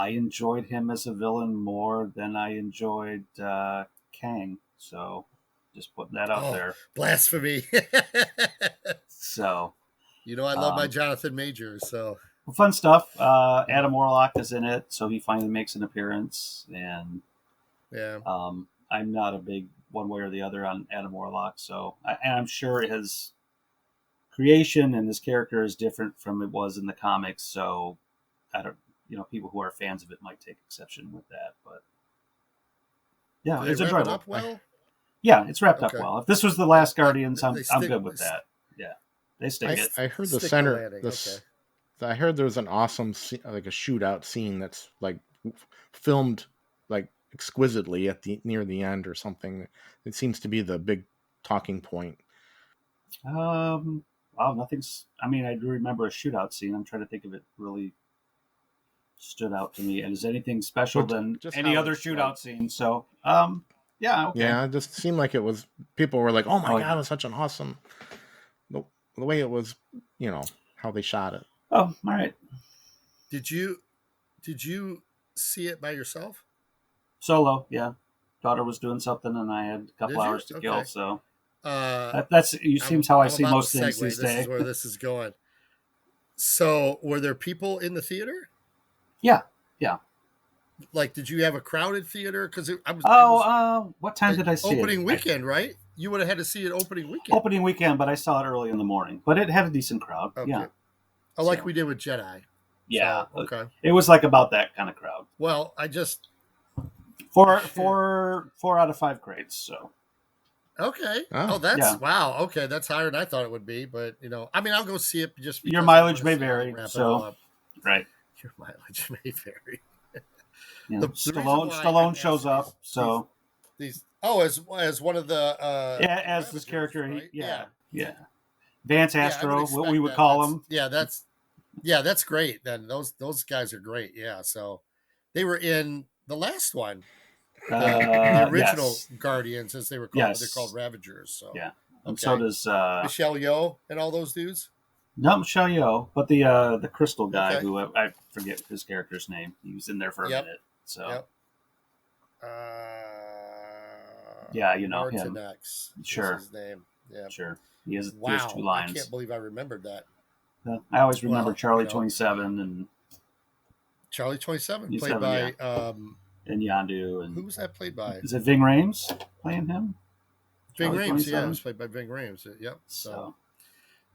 Speaker 4: enjoyed him as a villain more than I enjoyed Kang. So, just putting that out there.
Speaker 2: Blasphemy.
Speaker 4: So,
Speaker 2: I love my Jonathan Majors. So
Speaker 4: fun stuff. Adam Warlock is in it, so he finally makes an appearance, and I'm not a big one way or the other on Adam Warlock, so and I'm sure his creation and his character is different from it was in the comics. So I don't, people who are fans of it might take exception with that, but yeah, it's enjoyable.
Speaker 2: Up well?
Speaker 4: Yeah, it's wrapped up well. If this was the last Guardians, I'm good with that. Yeah, they stick it.
Speaker 3: I heard the center. I heard there was an awesome like a shootout scene that's like filmed like exquisitely near the end or something. It seems to be the big talking point.
Speaker 4: Nothing's. I mean, I do remember a shootout scene. I'm trying to think if it really stood out to me. And is anything special than any other shootout scene? So, yeah, okay.
Speaker 3: Yeah, it just seemed like it was. People were like, "Oh my god, it was such an awesome." The way it was, how they shot it.
Speaker 4: Oh, all right.
Speaker 2: Did you see it by yourself?
Speaker 4: Solo, yeah. Daughter was doing something, and I had a couple hours to kill. So seems how I see most things these days.
Speaker 2: This is where this is going. So, were there people in the theater?
Speaker 4: Yeah.
Speaker 2: Like, did you have a crowded theater? Because
Speaker 4: what time did I see it?
Speaker 2: Opening weekend, right? You would have had to see it opening weekend.
Speaker 4: Opening weekend, but I saw it early in the morning. But it had a decent crowd. Okay. Yeah.
Speaker 2: Like we did with Jedi.
Speaker 4: Yeah.
Speaker 2: So, okay.
Speaker 4: It was like about that kind of crowd.
Speaker 2: Well, I just
Speaker 4: 4 out of 5 grades. So.
Speaker 2: Okay. Wow. Okay, that's higher than I thought it would be. But I mean, I'll go see it just because
Speaker 4: your mileage may vary. So, right.
Speaker 2: Your mileage may vary.
Speaker 4: Stallone shows up. So
Speaker 2: as one of the
Speaker 4: as this character,
Speaker 2: right?
Speaker 4: Yeah. Vance Astro, what we would call him.
Speaker 2: That's great. Then those guys are great. Yeah, so they were in the last one, the original Guardians, as they were called. They're called Ravagers. So
Speaker 4: yeah, and so does
Speaker 2: Michelle Yeoh and all those dudes.
Speaker 4: Not Michelle Yeoh, but the Crystal guy who I forget his character's name. He was in there for a minute. So him. Sure,
Speaker 2: his name. Yeah,
Speaker 4: sure. He has 2 lines.
Speaker 2: I can't believe I remembered that.
Speaker 4: I always remember Charlie 27 and
Speaker 2: Charlie 27 played by
Speaker 4: and Yondu. And
Speaker 2: who was that played by?
Speaker 4: Is it Ving Rhames playing him?
Speaker 2: Ving Rhames, yeah, it was played by Ving Rhames. Yep. So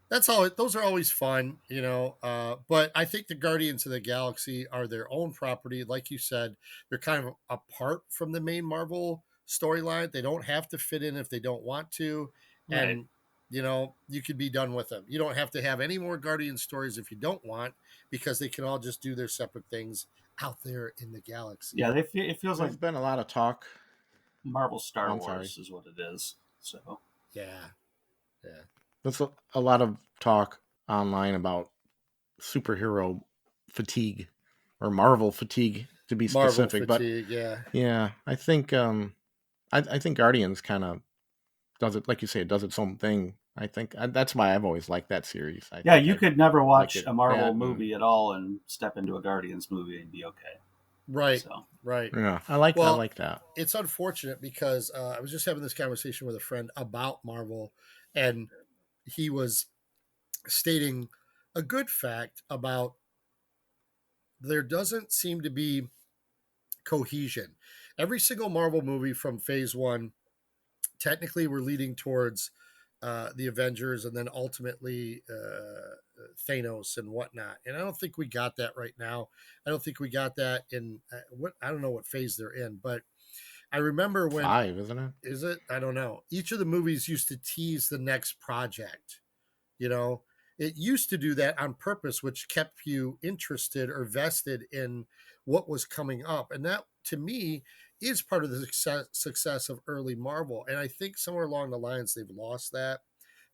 Speaker 2: that's all. Those are always fun, but I think the Guardians of the Galaxy are their own property. Like you said, they're kind of apart from the main Marvel storyline. They don't have to fit in if they don't want to. Right. And you could be done with them. You don't have to have any more Guardian stories if you don't want, because they can all just do their separate things out there in the galaxy.
Speaker 4: Yeah, it feels like
Speaker 3: there's been a lot of talk.
Speaker 4: Marvel Star Wars is what it is. So
Speaker 2: Yeah.
Speaker 3: There's a lot of talk online about superhero fatigue or Marvel fatigue, to be
Speaker 2: Marvel
Speaker 3: specific.
Speaker 2: fatigue.
Speaker 3: But yeah, I think I think Guardians kind of does it, like you say, it does its own thing. I think that's why I've always liked that series.
Speaker 4: You could never watch a Marvel
Speaker 3: that
Speaker 4: movie at all and step into a Guardians movie and be okay.
Speaker 2: Right.
Speaker 4: So.
Speaker 2: Right.
Speaker 3: Yeah, I like that.
Speaker 2: It's unfortunate because I was just having this conversation with a friend about Marvel, and he was stating a good fact about there doesn't seem to be cohesion. Every single Marvel movie from phase 1, technically we're leading towards the Avengers and then ultimately Thanos and whatnot. And I don't think we got that right now. I don't think we got that in I don't know what phase they're in, but I remember when
Speaker 3: 5, isn't it?
Speaker 2: Is it? I don't know. Each of the movies used to tease the next project. You know, it used to do that on purpose, which kept you interested or vested in what was coming up. And that, to me, is part of the success of early Marvel. And I think somewhere along the lines, they've lost that.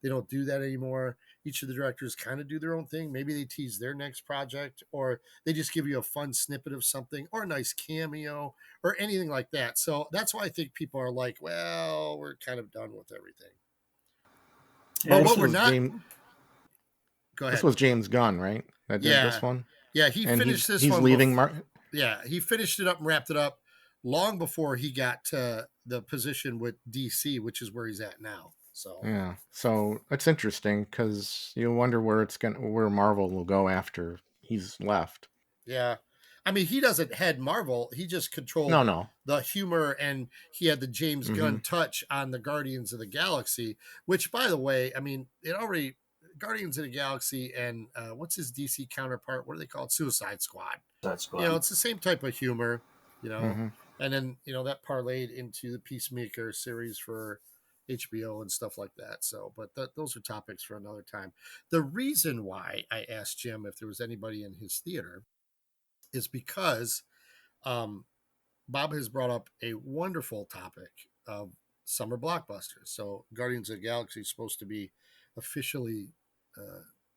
Speaker 2: They don't do that anymore. Each of the directors kind of do their own thing. Maybe they tease their next project, or they just give you a fun snippet of something, or a nice cameo, or anything like that. So that's why I think people are like, well, we're kind of done with everything. But what we're not. Go ahead.
Speaker 3: This was James Gunn, right? That did this one?
Speaker 2: Yeah, he finished this
Speaker 3: one.
Speaker 2: He's
Speaker 3: leaving.
Speaker 2: He finished it up and wrapped it up long before he got to the position with DC, which is where he's at now.
Speaker 3: So it's interesting because you wonder where Marvel will go after he's left.
Speaker 2: Yeah, I mean, he doesn't head Marvel; he just controlled the humor, and he had the James Gunn touch on the Guardians of the Galaxy. Which, by the way, I mean, it already Guardians of the Galaxy and what's his DC counterpart? What do they call it? Suicide Squad. You know, it's the same type of humor. You know, and then that parlayed into the Peacemaker series for HBO and stuff like that. So, but those are topics for another time. The reason why I asked Jim if there was anybody in his theater is because Bob has brought up a wonderful topic of summer blockbusters. So, Guardians of the Galaxy is supposed to be officially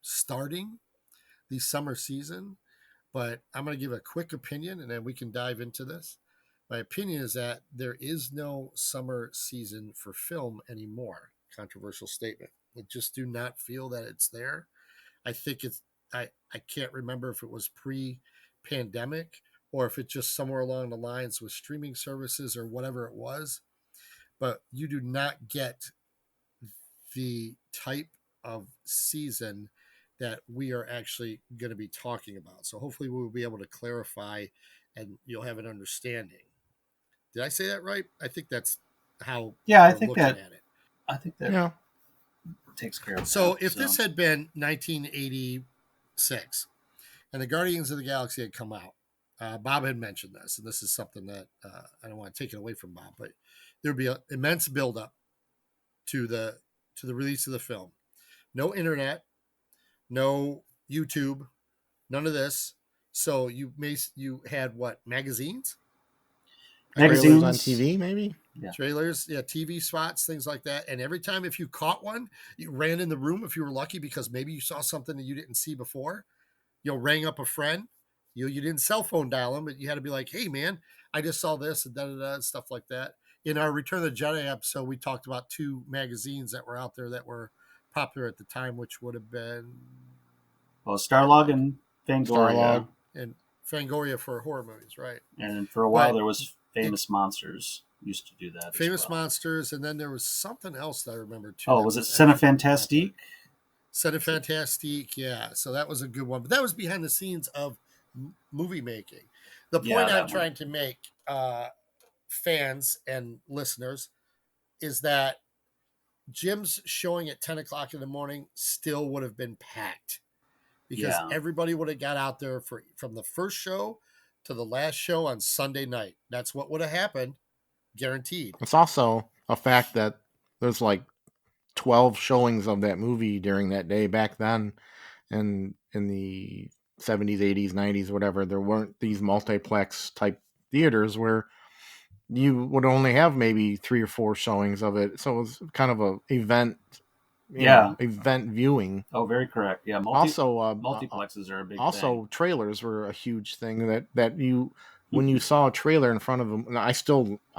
Speaker 2: starting the summer season, but I'm going to give a quick opinion and then we can dive into this. My opinion is that there is no summer season for film anymore. Controversial statement. I just do not feel that it's there. I think I can't remember if it was pre-pandemic or if it's just somewhere along the lines with streaming services or whatever it was. But you do not get the type of season that we are actually going to be talking about. So hopefully we'll be able to clarify and you'll have an understanding. Did I say that right? I think that's how
Speaker 4: I think that
Speaker 2: at it.
Speaker 4: I think that takes care of it.
Speaker 2: So if this had been 1986 and the Guardians of the Galaxy had come out, Bob had mentioned this, and this is something that I don't want to take it away from Bob, but there'd be an immense buildup to the release of the film. No internet, no YouTube, none of this. So you had what, magazines
Speaker 3: trailers on TV, maybe
Speaker 2: trailers, TV spots, things like that. And every time if you caught one, you ran in the room if you were lucky because maybe you saw something that you didn't see before. Rang up a friend. You didn't cell phone dial them, but you had to be like, hey man, I just saw this and and stuff like that. In our Return of the Jedi episode, we talked about 2 magazines that were out there that were popular at the time, which would have been
Speaker 4: Starlog and Fangoria.
Speaker 2: And Fangoria for horror movies, right?
Speaker 4: And for a while there was Famous Monsters used to do that.
Speaker 2: Famous Monsters, and then there was something else that I remember too.
Speaker 4: Oh, was it Cinefantastique?
Speaker 2: Cinefantastique, yeah. So that was a good one, but that was behind the scenes of movie making. The point I'm trying to make, fans and listeners, is that Jim's showing at 10 o'clock in the morning still would have been packed because everybody would have got out there from the first show to the last show on Sunday night. That's what would have happened, guaranteed.
Speaker 3: It's also a fact that there's like 12 showings of that movie during that day back then, and in the 70s, 80s, 90s, whatever. There weren't these multiplex type theaters where you would only have maybe 3 or 4 showings of it. So it was kind of a event, event viewing.
Speaker 4: Oh, very correct. Yeah,
Speaker 3: Also,
Speaker 4: multiplexes are a big
Speaker 3: also
Speaker 4: thing.
Speaker 3: trailers were a huge thing that you, when you saw a trailer in front of them. I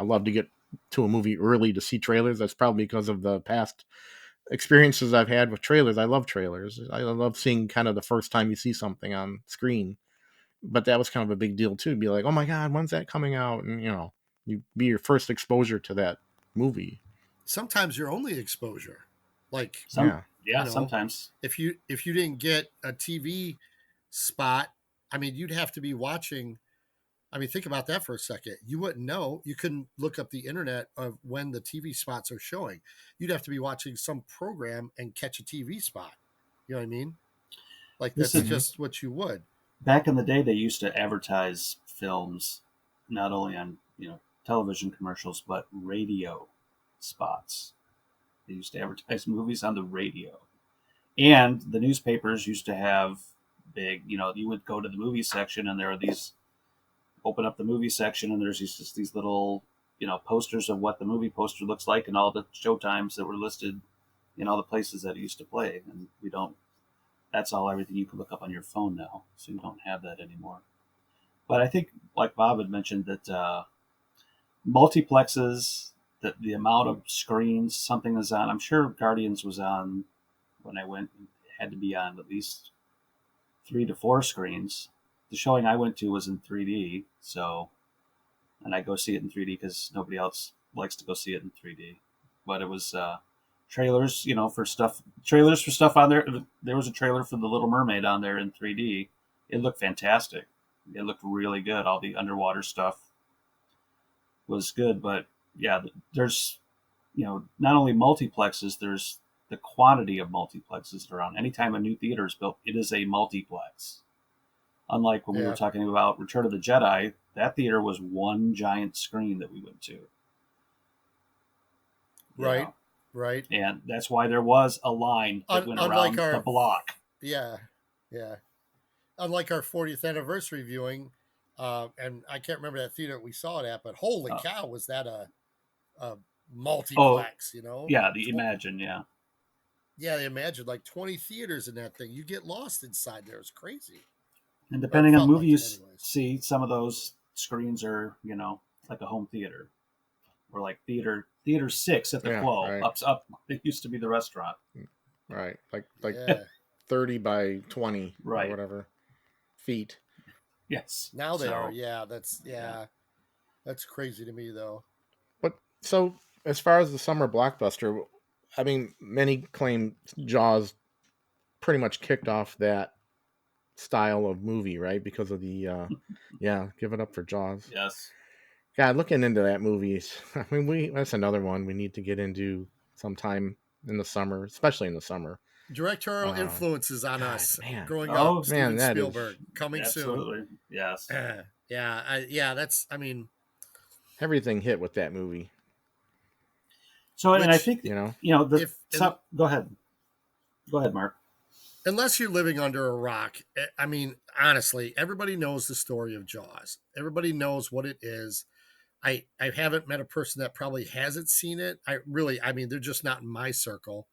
Speaker 3: love to get to a movie early to see trailers. That's probably because of the past experiences I've had with trailers. I love trailers. I love seeing kind of the first time you see something on screen. But that was kind of a big deal too. Be like, oh my god, when's that coming out? And you be your first exposure to that movie.
Speaker 2: Sometimes your only exposure, like
Speaker 4: Sometimes
Speaker 2: if you didn't get a TV spot, I mean, you'd have to be watching. I mean, think about that for a second. You wouldn't know. You couldn't look up the internet of when the TV spots are showing. You'd have to be watching some program and catch a TV spot. You know what I mean? Like that's just what you would.
Speaker 4: Back in the day, they used to advertise films not only on television commercials but radio spots. They used to advertise movies on the radio, and the newspapers used to have big. You would go to the movie section, and there are these. Open up the movie section, and there's just these little posters of what the movie poster looks like and all the showtimes that were listed in all the places that it used to play. And we don't. That's all everything you can look up on your phone now, so you don't have that anymore. But I think, like Bob had mentioned, that multiplexes, that the amount of screens something is on. I'm sure Guardians was on when I went. It had to be on at least 3 to 4 screens. The showing I went to was in 3D, and I go see it in 3D because nobody else likes to go see it in 3D. But it was trailers, for stuff. Trailers for stuff on there. There was a trailer for The Little Mermaid on there in 3D. It looked fantastic. It looked really good. All the underwater stuff was good. But yeah, there's not only multiplexes. There's the quantity of multiplexes around. Anytime a new theater is built, it is a multiplex. Unlike when we were talking about Return of the Jedi, that theater was one giant screen that we went to.
Speaker 2: Right, right.
Speaker 4: And that's why there was a line that went around the block.
Speaker 2: Yeah, yeah. Unlike our 40th anniversary viewing, and I can't remember that theater we saw it at, but holy cow, was that a multiplex,
Speaker 4: Yeah, the Imagine, yeah.
Speaker 2: Yeah, the Imagine, like 20 theaters in that thing. You get lost inside there. It's crazy.
Speaker 4: And depending on the movie you see, some of those screens are, like a home theater. Or like theater 6 at the Quo.
Speaker 3: Right.
Speaker 4: Up. It used to be the restaurant.
Speaker 3: Right. Like 30 by 20 or whatever feet.
Speaker 4: Yes.
Speaker 2: Now they are. Yeah, that's crazy to me though.
Speaker 3: But so as far as the summer blockbuster, I mean, many claim Jaws pretty much kicked off that style of movie, right? Because of the give it up for Jaws.
Speaker 4: Yes.
Speaker 3: God, looking into that movie, I mean, that's another one we need to get into sometime in the summer, especially in the summer.
Speaker 2: Directorial influences on us growing up.
Speaker 3: Oh,
Speaker 2: Steven Spielberg coming
Speaker 4: absolutely. Soon. Yes.
Speaker 2: That's. I mean,
Speaker 3: everything hit with that movie.
Speaker 4: So, and I think go ahead, Mark.
Speaker 2: Unless you're living under a rock, I mean, honestly, everybody knows the story of Jaws. Everybody knows what it is. I haven't met a person that probably hasn't seen it. I mean, they're just not in my circle,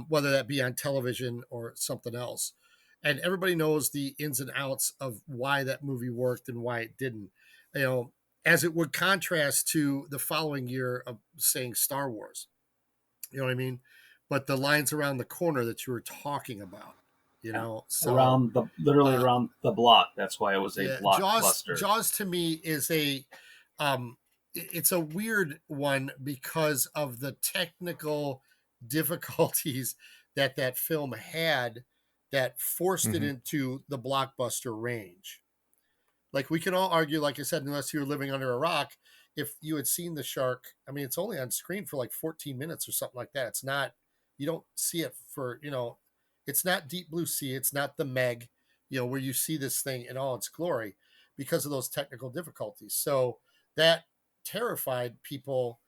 Speaker 2: whether that be on television or something else. And everybody knows the ins and outs of why that movie worked and why it didn't. As it would contrast to the following year of saying Star Wars. You know what I mean? But the lines around the corner that you were talking about, so
Speaker 4: around the block. That's why it was a blockbuster.
Speaker 2: Jaws to me is it's a weird one because of the technical difficulties that film had that forced it into the blockbuster range. Like we can all argue, like I said, unless you were living under a rock, if you had seen the shark, I mean, it's only on screen for like 14 minutes or something like that. It's not, you don't see it for, it's not Deep Blue Sea. It's not the Meg, where you see this thing in all its glory because of those technical difficulties. So that terrified people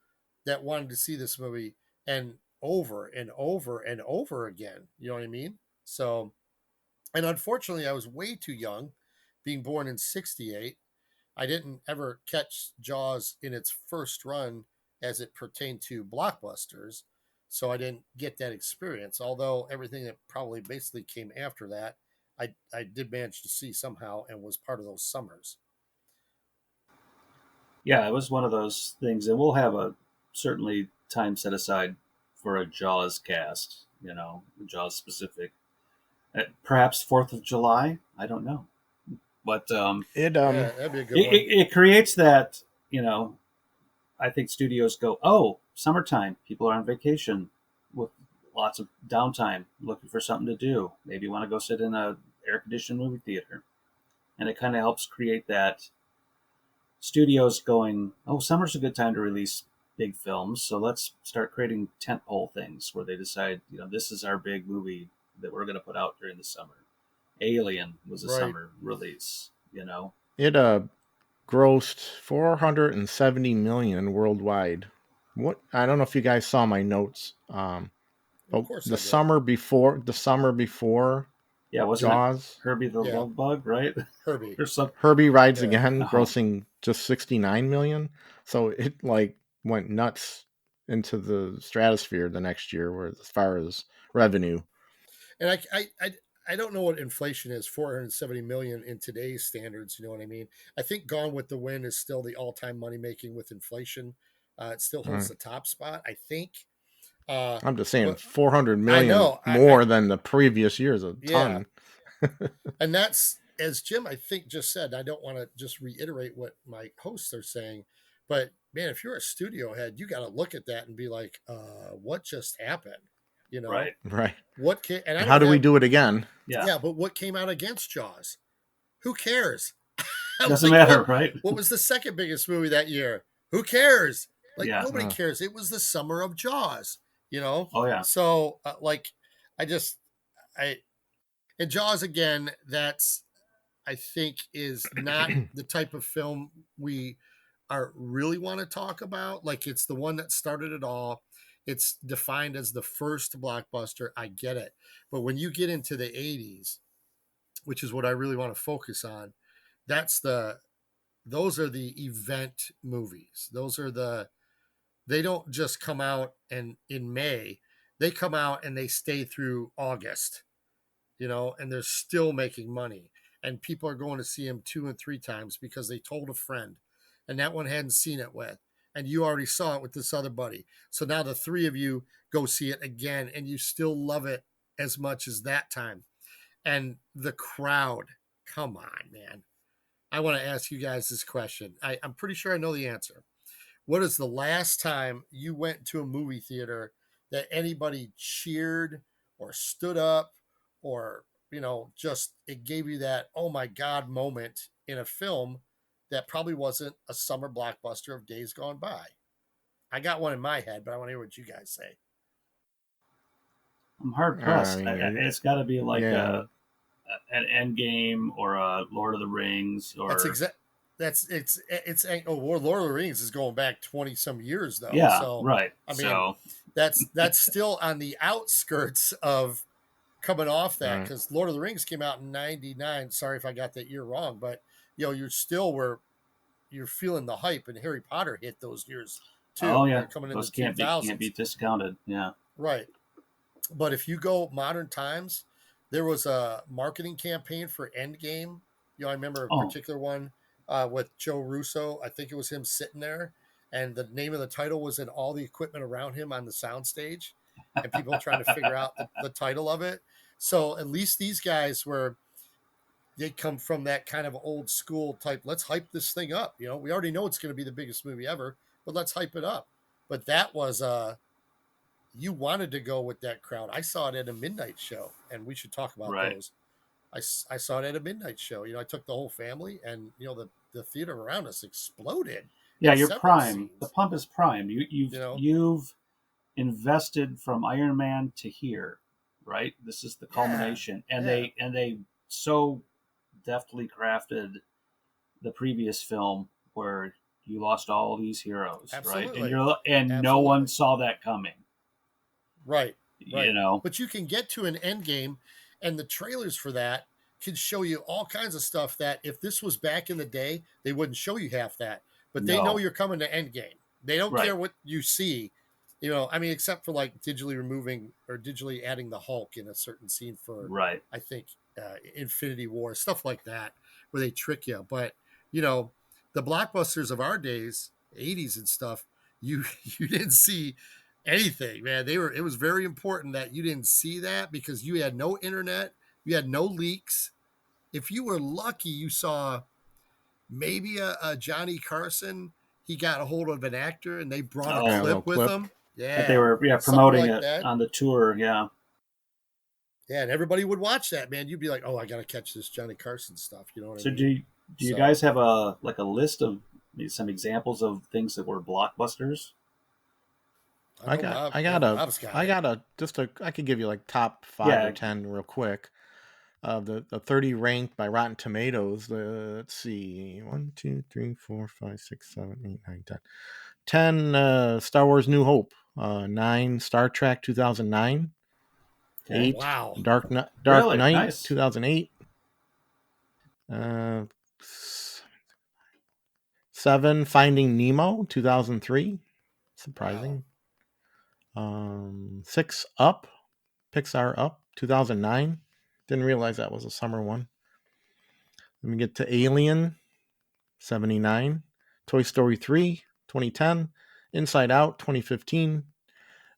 Speaker 2: that wanted to see this movie and over and over and over again. You know what I mean? So, and unfortunately I was way too young, being born in 68. I didn't ever catch Jaws in its first run as it pertained to blockbusters, so I didn't get that experience. Although everything that probably basically came after that, I did manage to see somehow and was part of those summers.
Speaker 4: Yeah, it was one of those things, and we'll have a certainly time set aside for a Jaws cast. Jaws specific. Perhaps 4th of July. I don't know, but
Speaker 3: It
Speaker 2: Yeah, that'd be a good
Speaker 4: it,
Speaker 2: one.
Speaker 4: it creates that. I think studios go, oh, summertime. People are on vacation with lots of downtime, looking for something to do. Maybe want to go sit in a air conditioned movie theater, and it kind of helps create that. Studios going, oh, summer's a good time to release big films, so let's start creating tentpole things where they decide, this is our big movie that we're going to put out during the summer. Alien was a
Speaker 2: Right.
Speaker 4: summer release.
Speaker 3: it grossed 470 million worldwide. What I don't know if you guys saw my notes.
Speaker 2: Of
Speaker 3: But
Speaker 2: course,
Speaker 3: the
Speaker 2: I did.
Speaker 3: summer before
Speaker 4: Yeah, wasn't
Speaker 3: Jaws,
Speaker 4: it Herbie the
Speaker 2: Yeah.
Speaker 4: Love Bug, right?
Speaker 2: Herbie.
Speaker 4: Or some,
Speaker 3: Herbie Rides
Speaker 2: Yeah.
Speaker 3: Again,
Speaker 4: Uh-huh.
Speaker 3: grossing just 69 million. So it went nuts into the stratosphere the next year, where as far as revenue.
Speaker 2: And I don't know what inflation is, 470 million in today's standards. You know what I mean? I think Gone with the Wind is still the all-time money making with inflation. It still holds
Speaker 3: Right.
Speaker 2: the top spot, I think.
Speaker 3: I'm just saying
Speaker 2: But
Speaker 3: 400
Speaker 2: I
Speaker 3: million
Speaker 2: know,
Speaker 3: more than the previous years, a
Speaker 2: yeah,
Speaker 3: ton.
Speaker 2: and that's as Jim I think just said. I don't want to just reiterate what my hosts are saying, but man, if you're a studio head, you got to look at that and be like, what just happened? You know,
Speaker 4: right?
Speaker 3: Right.
Speaker 2: what can and I
Speaker 3: How
Speaker 2: don't
Speaker 3: do we
Speaker 2: have
Speaker 3: do it again?
Speaker 4: Yeah,
Speaker 2: but what came out against Jaws? Who cares? I'm
Speaker 4: doesn't
Speaker 2: like,
Speaker 4: matter, right?
Speaker 2: what was the second biggest movie that year? Who cares? Like
Speaker 4: Yeah.
Speaker 2: nobody cares. It was the summer of Jaws, you know.
Speaker 4: Oh yeah.
Speaker 2: So I and Jaws again. That's I think is not the type of film we are really want to talk about. Like it's the one that started it all. It's defined as the first blockbuster. I get it, but when you get into the '80s, which is what I really want to focus on, that's those are the event movies. They don't just come out and in May, they come out and they stay through August, and they're still making money. And people are going to see them 2 and 3 times because they told a friend and that one hadn't seen it with. And you already saw it with this other buddy. So now the three of you go see it again and you still love it as much as that time. And the crowd, come on, man. I want to ask you guys this question. I'm pretty sure I know the answer. What is the last time you went to a movie theater that anybody cheered or stood up or, just it gave you that, oh my God moment in a film that probably wasn't a summer blockbuster of days gone by? I got one in my head, but I want to hear what you guys say.
Speaker 4: I'm hard
Speaker 3: I
Speaker 4: pressed.
Speaker 3: mean,
Speaker 4: It's got to be like
Speaker 3: yeah,
Speaker 4: an Endgame or a Lord of the Rings or
Speaker 2: That's exact. Lord of the Rings is going back 20 some years though.
Speaker 4: yeah,
Speaker 2: So
Speaker 4: right.
Speaker 2: I mean,
Speaker 4: So
Speaker 2: that's still on the outskirts of coming off that
Speaker 3: right.
Speaker 2: because Lord of the Rings came out in '99. Sorry if I got that year wrong, but you're feeling the hype, and Harry Potter hit those years too.
Speaker 4: oh yeah,
Speaker 2: They're coming in
Speaker 4: those
Speaker 2: the 2000s,
Speaker 4: can't be discounted. Yeah,
Speaker 2: right? But if you go modern times, there was a marketing campaign for Endgame. I remember a
Speaker 4: Oh.
Speaker 2: particular one with Joe Russo. I think it was him sitting there, and the name of the title was in all the equipment around him on the soundstage, and people trying to figure out the title of it. So at least these guys they come from that kind of old school type. Let's hype this thing up. We already know it's going to be the biggest movie ever, but let's hype it up. But that was you wanted to go with that crowd. I saw it at a midnight show, and we should talk about
Speaker 4: right.
Speaker 2: those. I saw it at a midnight show. I took the whole family, and the theater around us exploded.
Speaker 4: Yeah,
Speaker 2: in
Speaker 4: you're
Speaker 2: several
Speaker 4: prime.
Speaker 2: scenes.
Speaker 4: The pump is prime. You've invested from Iron Man to here, right? This is the culmination, and they so deftly crafted the previous film where you lost all these heroes,
Speaker 2: Absolutely.
Speaker 4: right? And no one saw that coming.
Speaker 2: Right.
Speaker 4: You know,
Speaker 2: but you can get to an end game, and the trailers for that can show you all kinds of stuff that if this was back in the day, they wouldn't show you half that. But they know
Speaker 4: No.
Speaker 2: you're coming to Endgame. They don't
Speaker 4: Right.
Speaker 2: care what you see. You know, I mean, except for like digitally removing or digitally adding the Hulk in a certain scene for,
Speaker 4: Right.
Speaker 2: I think, Infinity War, stuff like that, where they trick you. But, you know, the blockbusters of our days, 80s and stuff, you didn't see anything, man. It was very important that you didn't see that because you had no internet, you had no leaks. If you were lucky, you saw maybe a Johnny Carson. He got a hold of an actor and they brought
Speaker 4: Oh.
Speaker 2: a
Speaker 3: Yeah, a little
Speaker 2: clip with
Speaker 3: clip.
Speaker 2: him. Yeah,
Speaker 4: That they were
Speaker 2: something
Speaker 4: promoting
Speaker 2: like
Speaker 4: it
Speaker 2: that.
Speaker 4: on the tour. Yeah.
Speaker 2: Yeah, and everybody would watch that, man. You'd be like, "Oh, I got to catch this Johnny Carson stuff." You know what
Speaker 4: So
Speaker 2: I mean?
Speaker 4: do you
Speaker 2: So-
Speaker 4: guys have a list of some examples of things that were blockbusters?
Speaker 3: I
Speaker 2: know
Speaker 3: got
Speaker 2: Bob's got it.
Speaker 3: I could give you like top 5
Speaker 4: Yeah.
Speaker 3: or 10 real quick. The 30 ranked by Rotten Tomatoes. Let's see, 1, 2, 3, 4, 5, 6, 7, 8, 9, 10. 10 Star Wars New Hope. 9 Star Trek 2009.
Speaker 4: Okay.
Speaker 3: 8
Speaker 2: Wow.
Speaker 3: Dark
Speaker 4: Really?
Speaker 3: Knight
Speaker 4: Nice.
Speaker 3: 2008. 7 Finding Nemo 2003. Surprising. 6 Up, Pixar Up 2009. Didn't realize that was a summer one. Let me get to Alien 79, Toy Story 3 2010, Inside Out 2015,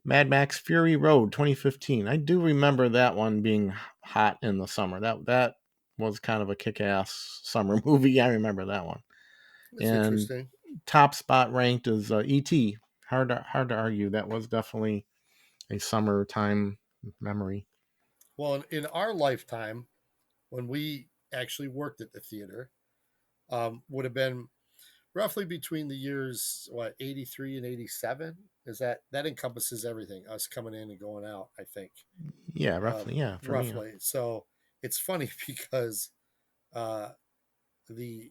Speaker 3: Mad Max Fury Road 2015. I do remember that one being hot in the summer. That was kind of a kick-ass summer movie. I remember that one.
Speaker 2: That's
Speaker 3: And
Speaker 2: interesting.
Speaker 3: top spot ranked is E.T. Hard to argue. That was definitely a summertime memory.
Speaker 2: Well, in our lifetime, when we actually worked at the theater, would have been roughly between the years 83 and 87. Is that encompasses everything? Us coming in and going out, I think.
Speaker 3: Yeah, roughly. Yeah, for me.
Speaker 2: Roughly. So it's funny because the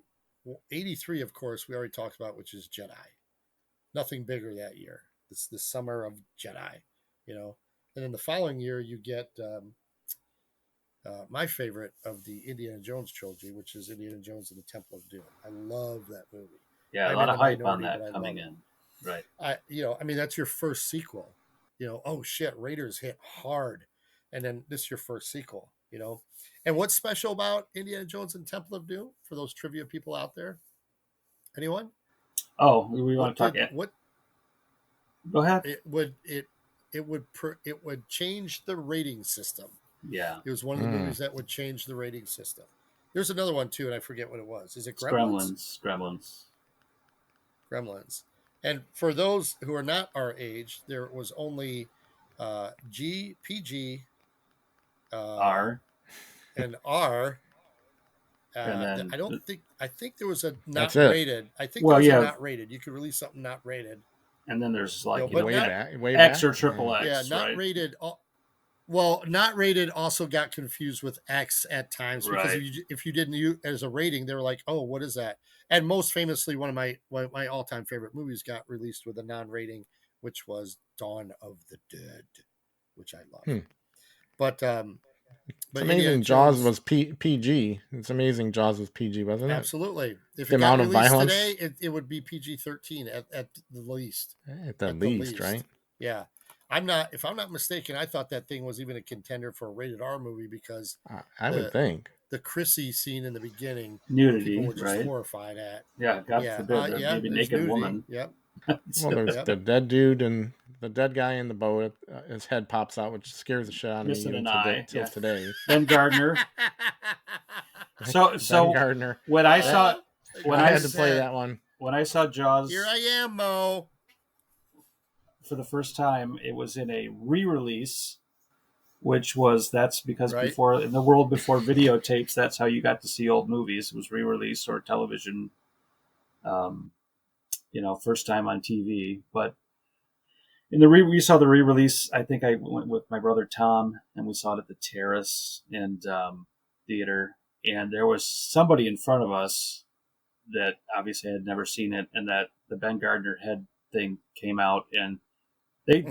Speaker 2: 83, of course, we already talked about, which is Jedi. Nothing bigger that year. It's the summer of Jedi, you know. And then the following year, you get my favorite of the Indiana Jones trilogy, which is Indiana Jones and the Temple of Doom. I love that movie.
Speaker 4: Yeah, a lot of hype on that coming in. Right.
Speaker 2: I mean, that's your first sequel. You know, oh shit, Raiders hit hard, and then this is your first sequel. You know, and what's special about Indiana Jones and Temple of Doom for those trivia people out there? Anyone?
Speaker 4: Oh, we want to talk.
Speaker 2: What?
Speaker 4: Go ahead.
Speaker 2: It would change the rating system.
Speaker 4: Yeah.
Speaker 2: It was one of the movies that would change the rating system. There's another one too, and I forget what it was. Is it Gremlins? Gremlins. And for those who are not our age, there was only G, PG,
Speaker 4: R,
Speaker 2: and R.
Speaker 4: And then
Speaker 2: I think there was a not
Speaker 3: That's it.
Speaker 2: rated. I think there was a not rated. You could release something not rated.
Speaker 4: And then there's like
Speaker 2: but
Speaker 3: way
Speaker 2: not,
Speaker 3: back,
Speaker 4: X or triple X.
Speaker 2: Yeah, not
Speaker 4: right?
Speaker 2: rated. Well, not rated also got confused with X at times because
Speaker 4: Right.
Speaker 2: if you didn't use as a rating, they were like, "Oh, what is that?" And most famously, one of my all-time favorite movies got released with a non-rating, which was Dawn of the Dead, which I love. But
Speaker 3: it's amazing. Jaws was PG. It's amazing. Jaws was PG, wasn't it?
Speaker 2: Absolutely. If
Speaker 3: the
Speaker 2: it got
Speaker 3: amount of
Speaker 2: released
Speaker 3: violence
Speaker 2: today, it would be PG-13 at the least.
Speaker 3: At the least, right?
Speaker 2: Yeah. If I'm not mistaken, I thought that thing was even a contender for a rated R movie because
Speaker 3: I would think
Speaker 2: the Chrissy scene in the beginning,
Speaker 4: nudity,
Speaker 2: people were just
Speaker 4: right?
Speaker 2: horrified at.
Speaker 4: Yeah, God forbid, maybe naked
Speaker 2: nudity.
Speaker 4: woman.
Speaker 2: Yep.
Speaker 3: Well, there's the dead dude and the dead guy in the boat. His head pops out, which scares the shit out of
Speaker 4: Missing
Speaker 3: me
Speaker 4: an eye.
Speaker 3: till today.
Speaker 4: Ben Gardner. So
Speaker 3: Ben Gardner.
Speaker 4: When I saw,
Speaker 3: I had to play that one.
Speaker 4: When I saw Jaws,
Speaker 2: here I am, Mo.
Speaker 4: For the first time, it was in a re-release, that's because
Speaker 2: right.
Speaker 4: before, in the world before videotapes, that's how you got to see old movies. It was re-release or television, first time on TV. But in we saw the re-release. I think I went with my brother Tom, and we saw it at the Terrace and theater. And there was somebody in front of us that obviously had never seen it, and that the Ben Gardner head thing came out, and they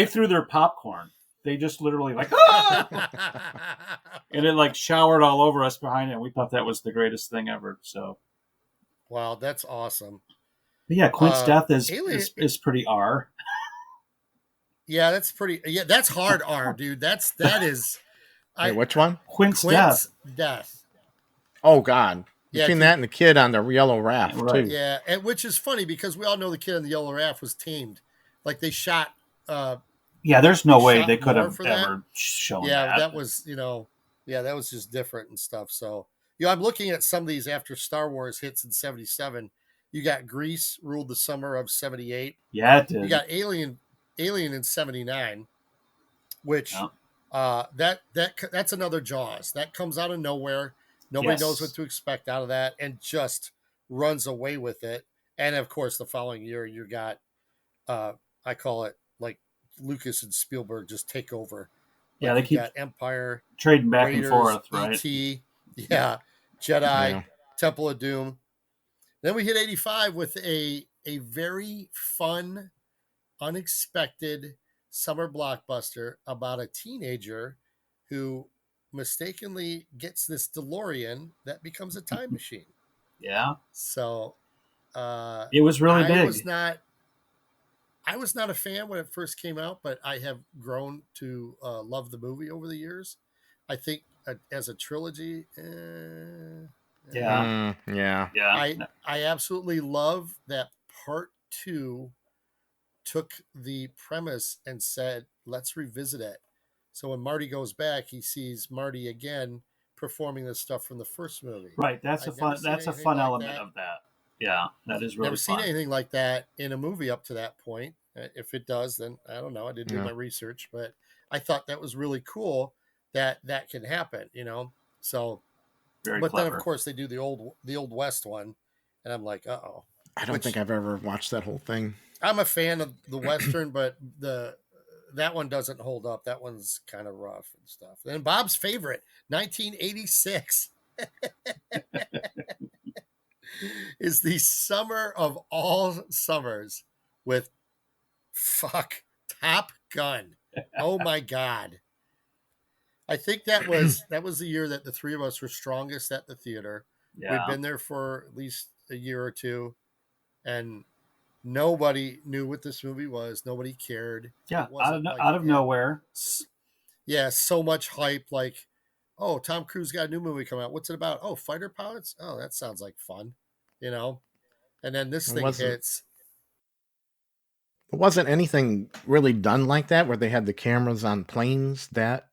Speaker 4: threw their popcorn. they just literally like, ah! And it like showered all over us behind it. And we thought that was the greatest thing ever. So,
Speaker 2: Wow, that's awesome.
Speaker 4: but yeah, Quint's death is pretty R.
Speaker 2: Yeah, that's pretty. Yeah, that's hard R, dude. That is.
Speaker 3: Wait, which one?
Speaker 4: Quint's
Speaker 2: death.
Speaker 3: Oh God.
Speaker 2: Yeah,
Speaker 3: Between that and the kid on the yellow raft,
Speaker 4: right.
Speaker 3: too.
Speaker 2: Yeah, and which is funny because we all know the kid on the yellow raft was tamed. Like they shot.
Speaker 4: Yeah, there's no way they could have
Speaker 2: that.
Speaker 4: ever shown that.
Speaker 2: Yeah, that was, that was just different and stuff. So, I'm looking at some of these after Star Wars hits in 77. You got Grease ruled the summer of 78.
Speaker 4: Yeah, it did.
Speaker 2: You got Alien in 79, which that's another Jaws. That comes out of nowhere. Nobody knows what to expect out of that and just runs away with it. And of course, the following year you got I call it like Lucas and Spielberg just take over.
Speaker 4: Yeah, they keep
Speaker 2: got Empire
Speaker 4: trading back
Speaker 2: Raiders,
Speaker 4: and forth, right?
Speaker 2: E.T., Jedi, Temple of Doom. Then we hit 85 with a very fun, unexpected summer blockbuster about a teenager who mistakenly gets this DeLorean that becomes a time machine.
Speaker 4: Yeah.
Speaker 2: So
Speaker 4: it was really big.
Speaker 2: I was not a fan when it first came out, but I have grown to love the movie over the years. I think as a trilogy,
Speaker 3: Yeah.
Speaker 2: I absolutely love that part 2 took the premise and said, let's revisit it. So when Marty goes back, he sees Marty again performing the stuff from the first movie.
Speaker 4: Right. That's a fun element of that. Yeah, that is really
Speaker 2: never
Speaker 4: fun.
Speaker 2: Seen anything like that in a movie up to that point. If it does, then I don't know. I didn't do my research, but I thought that was really cool that can happen, So,
Speaker 4: very
Speaker 2: but
Speaker 4: clever.
Speaker 2: Then of course they do the old West one, and I'm like, uh-oh.
Speaker 3: I don't think I've ever watched that whole thing.
Speaker 2: I'm a fan of the Western, but that one doesn't hold up. That one's kind of rough and stuff. And Bob's favorite, 1986. is the summer of all summers with Top Gun. Oh my God. I think that was the year that the three of us were strongest at the theater.
Speaker 4: Yeah.
Speaker 2: We'd been there for at least a year or two, and nobody knew what this movie was. Nobody cared.
Speaker 4: Yeah, out of nowhere.
Speaker 2: Yeah, so much hype. Like, oh, Tom Cruise got a new movie coming out. What's it about? Oh, fighter pilots? Oh, that sounds like fun. And then this thing hits.
Speaker 3: It wasn't anything really done like that where they had the cameras on planes that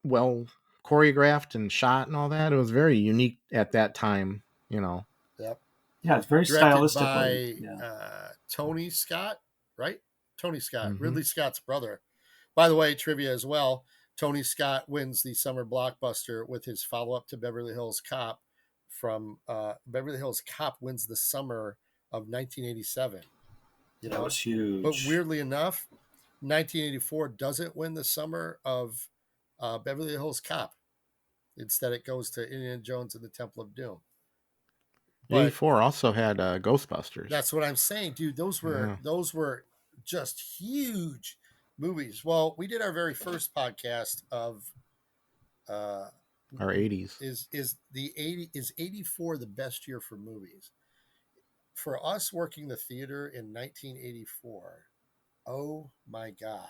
Speaker 3: well choreographed and shot and all that. It was very unique at that time,
Speaker 2: Yep.
Speaker 4: Yeah, it's very stylistically.
Speaker 2: By Tony Scott, right? Tony Scott, Ridley Scott's brother. By the way, trivia as well. Tony Scott wins the summer blockbuster with his follow-up to Beverly Hills Cop. From Beverly Hills Cop wins the summer of 1987.
Speaker 4: That was huge.
Speaker 2: But weirdly enough, 1984 doesn't win the summer of Beverly Hills Cop. Instead, it goes to Indiana Jones and the Temple of Doom.
Speaker 3: 84 also had Ghostbusters.
Speaker 2: That's what I'm saying, dude. Those were just huge movies. Well, we did our very first podcast of
Speaker 3: our 80s.
Speaker 2: Is 84 the best year for movies? For us working the theater in 1984, oh my God.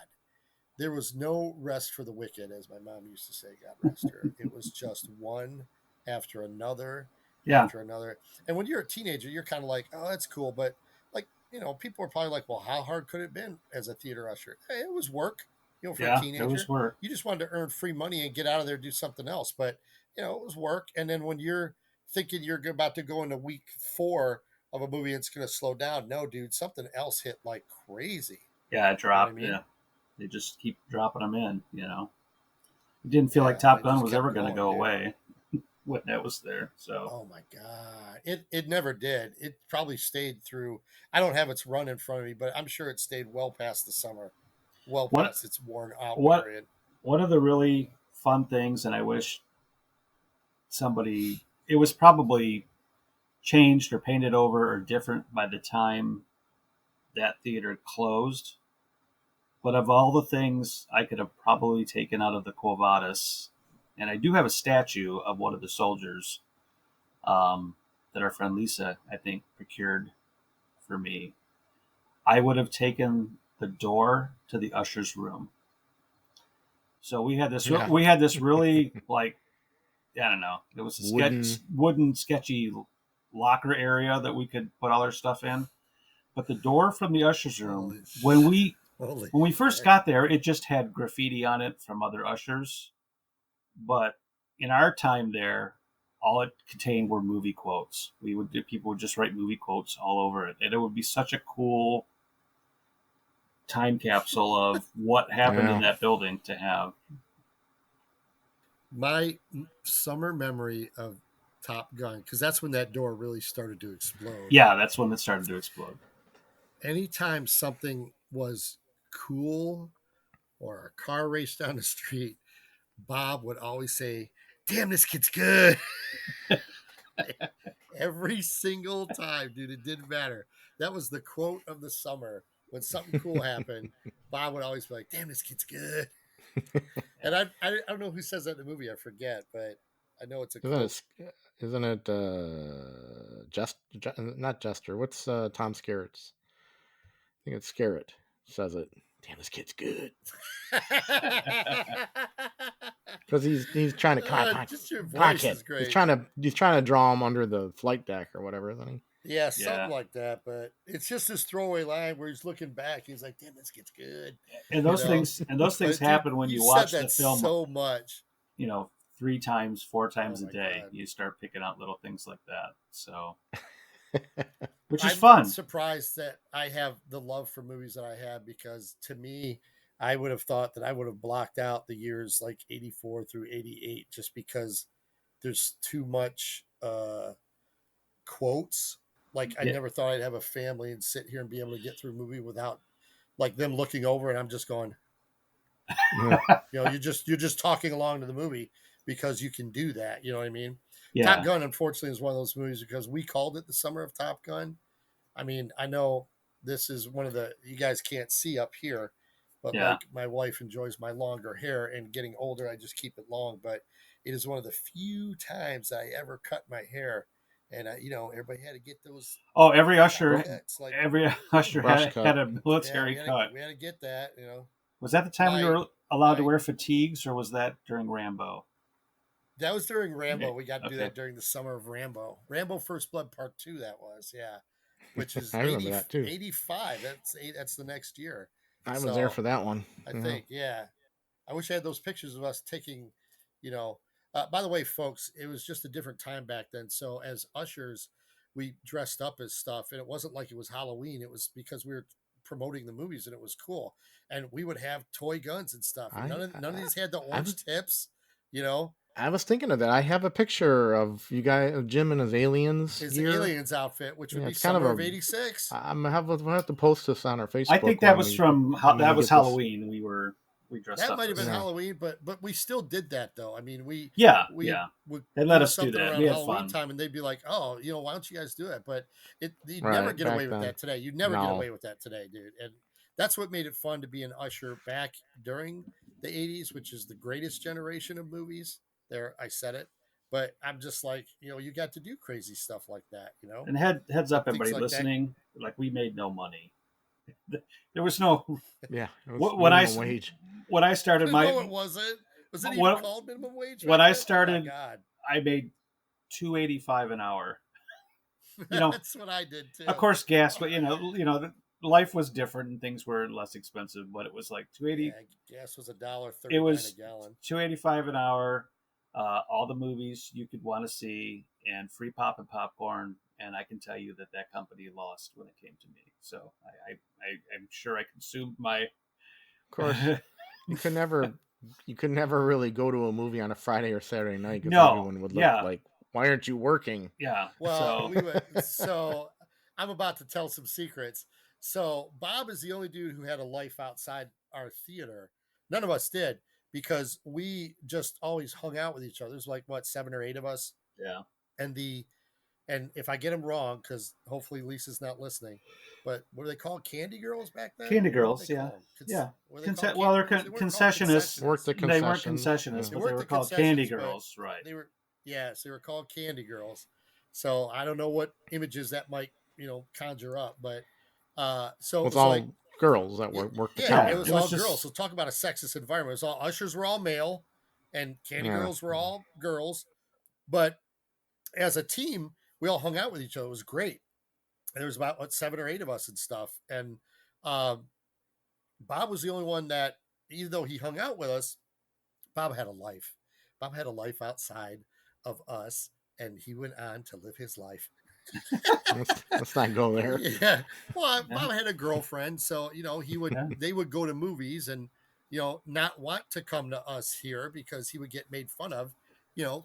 Speaker 2: There was no rest for the wicked, as my mom used to say, God rest her. It was just one after another, after another. And when you're a teenager, you're kind of like, oh, that's cool. But like, people are probably like, well, how hard could it have been as a theater usher? Hey, it was work, for a teenager.
Speaker 4: It was work.
Speaker 2: You just wanted to earn free money and get out of there and do something else. But, it was work. And then when you're thinking you're about to go into week 4 of a movie and it's going to slow down, no, dude, something else hit like crazy.
Speaker 4: Yeah, it dropped. Yeah. They just keep dropping them in, It didn't feel like Top Gun was ever going to go away when that was there. So.
Speaker 2: Oh my God. It never did. It probably stayed through. I don't have its run in front of me, but I'm sure it stayed well past the summer. Well past its worn out period.
Speaker 4: One of the really fun things, and I wish it was probably changed or painted over or different by the time that theater closed. But of all the things I could have probably taken out of the Quo Vadis, and I do have a statue of one of the soldiers that our friend Lisa, I think, procured for me. I would have taken the door to the usher's room. So we had this.
Speaker 3: Yeah.
Speaker 4: We had this really like, I don't know. It was a wooden sketchy locker area that we could put all our stuff in. But the door from the usher's room, when we first got there, it just had graffiti on it from other ushers. But in our time there, all it contained were movie quotes. People would just write movie quotes all over it, and it would be such a cool time capsule of what happened in that building to have.
Speaker 2: My summer memory of Top Gun, because that's when that door really started to explode.
Speaker 4: Yeah, that's when it started to explode.
Speaker 2: Anytime something was cool or a car race down the street, Bob would always say, "Damn, this kid's good." Every single time, dude, it didn't matter. That was the quote of the summer. When something cool happened, Bob would always be like, "Damn, this kid's good." And I don't know who says that in the movie. I forget, but I know it's a quote.
Speaker 3: Isn't it not Jester? What's Tom Skerritt's? I think it's Skerritt says it. Damn, this kid's good. Because he's trying to
Speaker 2: just your voice is great.
Speaker 3: He's trying to draw him under the flight deck or whatever, isn't he?
Speaker 2: Yeah, something like that. But it's just this throwaway line where he's looking back. He's like, "Damn, this kid's good."
Speaker 4: And those things happen when you watch the film
Speaker 2: so much.
Speaker 4: 3 times, 4 times a day. God. You start picking out little things like that. So, which is fun.
Speaker 2: I'm surprised that I have the love for movies that I have, because to me, I would have thought that I would have blocked out the years like 84 through 88 just because there's too much quotes. Like, I never thought I'd have a family and sit here and be able to get through a movie without like them looking over and I'm just going, you're just talking along to the movie because you can do that. You know what I mean? Yeah. Top Gun, unfortunately, is one of those movies because we called it the summer of Top Gun. I mean, I know this is one of the, you guys can't see up here, but like my wife enjoys my longer hair, and getting older, I just keep it long. But it is one of the few times I ever cut my hair. And everybody had to get those.
Speaker 4: Oh, every usher had a military cut.
Speaker 2: We had to get that.
Speaker 4: Was that the time you were allowed to wear fatigues, or was that during Rambo?
Speaker 2: That was during Rambo. We got to do that during the summer of Rambo. Rambo First Blood Part 2. That was which is
Speaker 3: I remember that too.
Speaker 2: 85. That's the next year.
Speaker 3: I was there for that one.
Speaker 2: I think. I wish I had those pictures of us taking. By the way, folks, it was just a different time back then. So as ushers, we dressed up as stuff, and it wasn't like it was Halloween. It was because we were promoting the movies, and it was cool. And we would have toy guns and stuff. None of these had the orange tips.
Speaker 3: I was thinking of that. I have a picture of you guys, of Jim in his aliens.
Speaker 2: His aliens outfit, which would be summer of '86.
Speaker 3: We'll have to post this on our Facebook.
Speaker 4: I think that was was Halloween. We dressed up.
Speaker 2: That might have been Halloween, but we still did that though. I mean, we
Speaker 4: they let us do that. We had
Speaker 2: Halloween
Speaker 4: fun.
Speaker 2: time, and they'd be like, "Oh, why don't you guys do it?" But you'd never get away with that today. You'd never get away with that today, dude. And that's what made it fun to be an usher back during the '80s, which is the greatest generation of movies. There, I said it. But I'm just like, you got to do crazy stuff like that,
Speaker 4: And heads up, everybody listening, like we made no money. There was no
Speaker 3: minimum wage.
Speaker 4: When I started
Speaker 2: no, it wasn't. Was it even called minimum wage?
Speaker 4: When I started, I made $2.85 an hour.
Speaker 2: That's what I did too.
Speaker 4: Of course, gas, but life was different and things were less expensive. But it was like $2.80.
Speaker 2: Gas was $1.39
Speaker 4: it was
Speaker 2: a gallon.
Speaker 4: $2.85 an hour. All the movies you could want to see, and free pop and popcorn. And I can tell you that company lost when it came to me. So I'm sure I consumed my.
Speaker 3: Of course, you could never really go to a movie on a Friday or Saturday night because everyone would look like, "Why aren't you working?"
Speaker 4: Yeah.
Speaker 2: Well, so I'm about to tell some secrets. So Bob is the only dude who had a life outside our theater. None of us did, because we just always hung out with each other. There's like 7 or 8 of us.
Speaker 4: Yeah.
Speaker 2: And the and if I get them wrong, because hopefully Lisa's not listening, but what are they called? Candy girls back then?
Speaker 4: Candy
Speaker 2: What were
Speaker 4: girls,
Speaker 2: they
Speaker 4: yeah.
Speaker 2: called?
Speaker 4: Yeah.
Speaker 2: Were they called
Speaker 4: Well, they're
Speaker 2: candy girls? They weren't called
Speaker 4: concessionists.
Speaker 3: Worked the
Speaker 4: They weren't
Speaker 3: concessions.
Speaker 4: concessionists,
Speaker 3: Yeah.
Speaker 4: but
Speaker 2: They
Speaker 4: they
Speaker 2: weren't
Speaker 4: were
Speaker 2: the
Speaker 4: called Candy
Speaker 2: concessions, but
Speaker 4: Girls, right?
Speaker 2: They were, yes, they were called Candy Girls. So I don't know what images that might, conjure up, but so
Speaker 3: Well,
Speaker 2: it
Speaker 3: it's
Speaker 2: was like,
Speaker 3: all girls that worked the
Speaker 2: yeah,
Speaker 3: counter.
Speaker 2: it was all girls. So talk about a sexist environment. It was all ushers were all male, and Candy
Speaker 3: Yeah.
Speaker 2: Girls were all girls. But as a team, we all hung out with each other. It was great. And there was about 7 or 8 of us and stuff. And Bob was the only one that, even though he hung out with us, Bob had a life. Bob had a life outside of us, and he went on to live his life.
Speaker 3: Let's not go there.
Speaker 2: Yeah. Well, Bob had a girlfriend, so he would.
Speaker 4: Yeah.
Speaker 2: They would go to movies and not want to come to us here because he would get made fun of.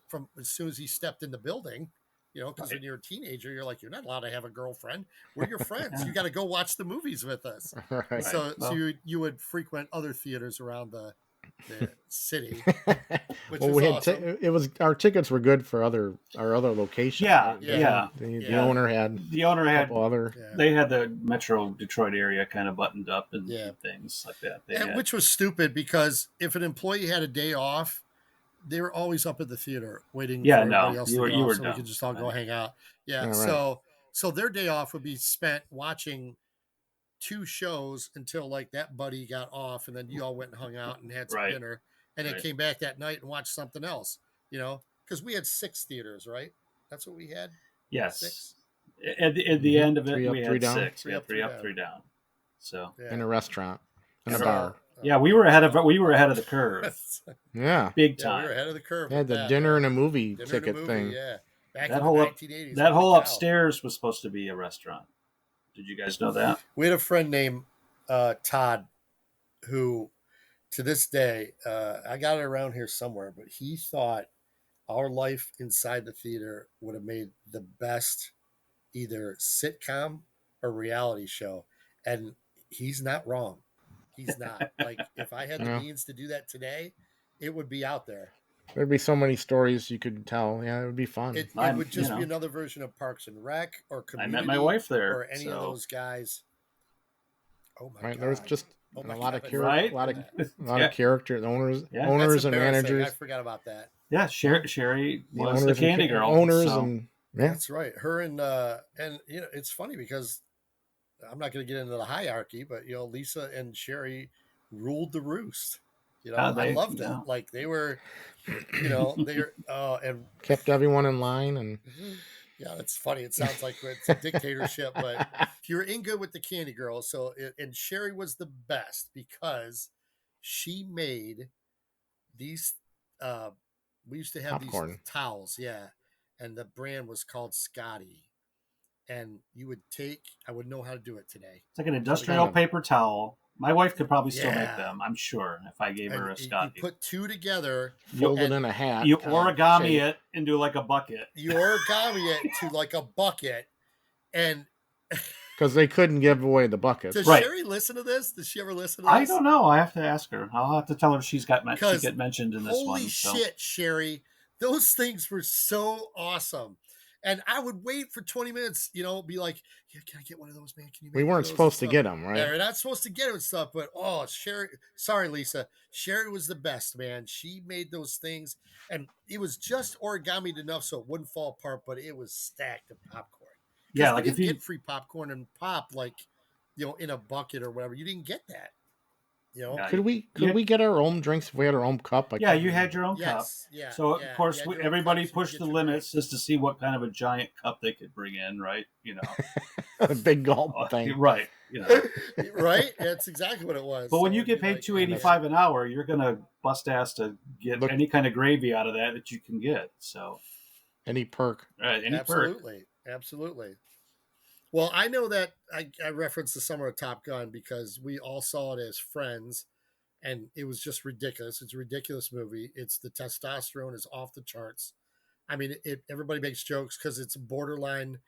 Speaker 2: From as soon as he stepped in the building. Because when you're a teenager, you're like, you're not allowed to have a girlfriend. We're your friends. You got to go watch the movies with us.
Speaker 3: Right.
Speaker 2: So you would frequent other theaters around the city, which
Speaker 3: Well,
Speaker 2: was
Speaker 3: we had
Speaker 2: awesome.
Speaker 3: our tickets were good for our other locations.
Speaker 4: Yeah,
Speaker 3: right?
Speaker 4: yeah.
Speaker 3: The owner had a couple other.
Speaker 2: Yeah.
Speaker 4: They had the Metro Detroit area kind of buttoned up and
Speaker 2: Yeah.
Speaker 4: things like that.
Speaker 2: Which was stupid because if an employee had a day off, they were always up at the theater waiting for everybody else to go off so we could just all go hang out. Yeah.
Speaker 3: Right.
Speaker 2: So their day off would be spent watching 2 shows until like that buddy got off, and then you all went and hung out and had some dinner, and then came back that night and watched something else. Because we had 6 theaters, right? That's what we had.
Speaker 4: Yes.
Speaker 2: 6.
Speaker 4: At the end of it,
Speaker 3: 3 up,
Speaker 4: we
Speaker 3: 3
Speaker 4: had
Speaker 3: down.
Speaker 4: 6. We had 3 up, 3 down. So
Speaker 3: In a restaurant, in a
Speaker 2: So,
Speaker 3: bar.
Speaker 4: yeah, we were ahead of the curve,
Speaker 3: Yeah.
Speaker 4: big
Speaker 2: Yeah,
Speaker 4: time.
Speaker 2: we were ahead of the curve.
Speaker 3: They had
Speaker 2: with
Speaker 3: the
Speaker 2: that,
Speaker 3: dinner
Speaker 2: man.
Speaker 3: and a movie
Speaker 2: Dinner
Speaker 3: ticket
Speaker 2: and a movie,
Speaker 3: thing.
Speaker 2: yeah. Back
Speaker 4: That
Speaker 2: in
Speaker 4: whole
Speaker 2: the
Speaker 4: up,
Speaker 2: 1980s.
Speaker 4: that whole
Speaker 2: holy cow.
Speaker 4: upstairs was supposed to be a restaurant. Did you guys know that?
Speaker 2: We had a friend named Todd who, to this day, I got it around here somewhere, but he thought our life inside the theater would have made the best either sitcom or reality show. And he's not wrong. He's not. Like, if I had the means to do that today, it would be out there.
Speaker 3: There'd be so many stories you could tell. Yeah, it would be fun.
Speaker 2: It would just be another version of Parks and Rec or Community.
Speaker 4: I met my wife there.
Speaker 2: Or any of those guys. Oh my God.
Speaker 3: There was just a lot of
Speaker 4: of
Speaker 3: character owners
Speaker 2: That's
Speaker 3: and managers.
Speaker 2: I forgot about that.
Speaker 4: Yeah, Sherry was the
Speaker 3: owners
Speaker 4: Candy
Speaker 3: and
Speaker 4: Girl.
Speaker 3: Owners
Speaker 4: so.
Speaker 3: and yeah,
Speaker 2: That's right. Her and it's funny because I'm not going to get into the hierarchy, but Lisa and Sherry ruled the roost. I loved it. Like they were, and
Speaker 3: kept everyone in line and.
Speaker 2: Yeah, it's funny. It sounds like it's a dictatorship, but if you're in good with the Candy Girls, and Sherry was the best because she made these. We used to have
Speaker 3: popcorn.
Speaker 2: These towels, yeah, and the brand was called Scotty. And you would I would know how to do it today.
Speaker 4: It's like an industrial paper towel. My wife could probably still make them, I'm sure, if I gave her a Scotty.
Speaker 2: You put 2 together.
Speaker 3: Fold it in a hat.
Speaker 4: You origami it into like a bucket.
Speaker 2: You origami it to like a bucket. And
Speaker 3: because they couldn't give away the buckets.
Speaker 2: Does Sherry listen to this? Does she ever listen to this?
Speaker 4: I don't know. I have to ask her. I'll have to tell her she get mentioned in this one.
Speaker 2: Holy shit, Sherry. Those things were so awesome. And I would wait for 20 minutes, be like, yeah, can I get one of those, man? Can you make
Speaker 3: We weren't supposed to get them, right?
Speaker 2: Yeah, we're not supposed to get them and stuff, but Sherry, sorry, Lisa. Sherry was the best, man. She made those things, and it was just origamied enough so it wouldn't fall apart, but it was stacked of popcorn.
Speaker 4: Yeah, like if you
Speaker 2: get free popcorn and pop, like, in a bucket or whatever, you didn't get that.
Speaker 3: Could we get our own drinks if we had our own cup?
Speaker 4: Yeah, you had your own cup.
Speaker 2: Yeah.
Speaker 4: So of course everybody pushed the limits just to see what kind of a giant cup they could bring in, right?
Speaker 3: A big gulp thing,
Speaker 4: right?
Speaker 2: Right. That's exactly what it was.
Speaker 4: But when you get paid $2.85 an hour, you're gonna bust ass to get any kind of gravy out of that you can get. So
Speaker 3: any perk,
Speaker 4: right?
Speaker 2: Absolutely. Well, I know that I referenced the Summer of Top Gun because we all saw it as friends, and it was just ridiculous. It's a ridiculous movie. The testosterone is off the charts. I mean, everybody makes jokes because it's borderline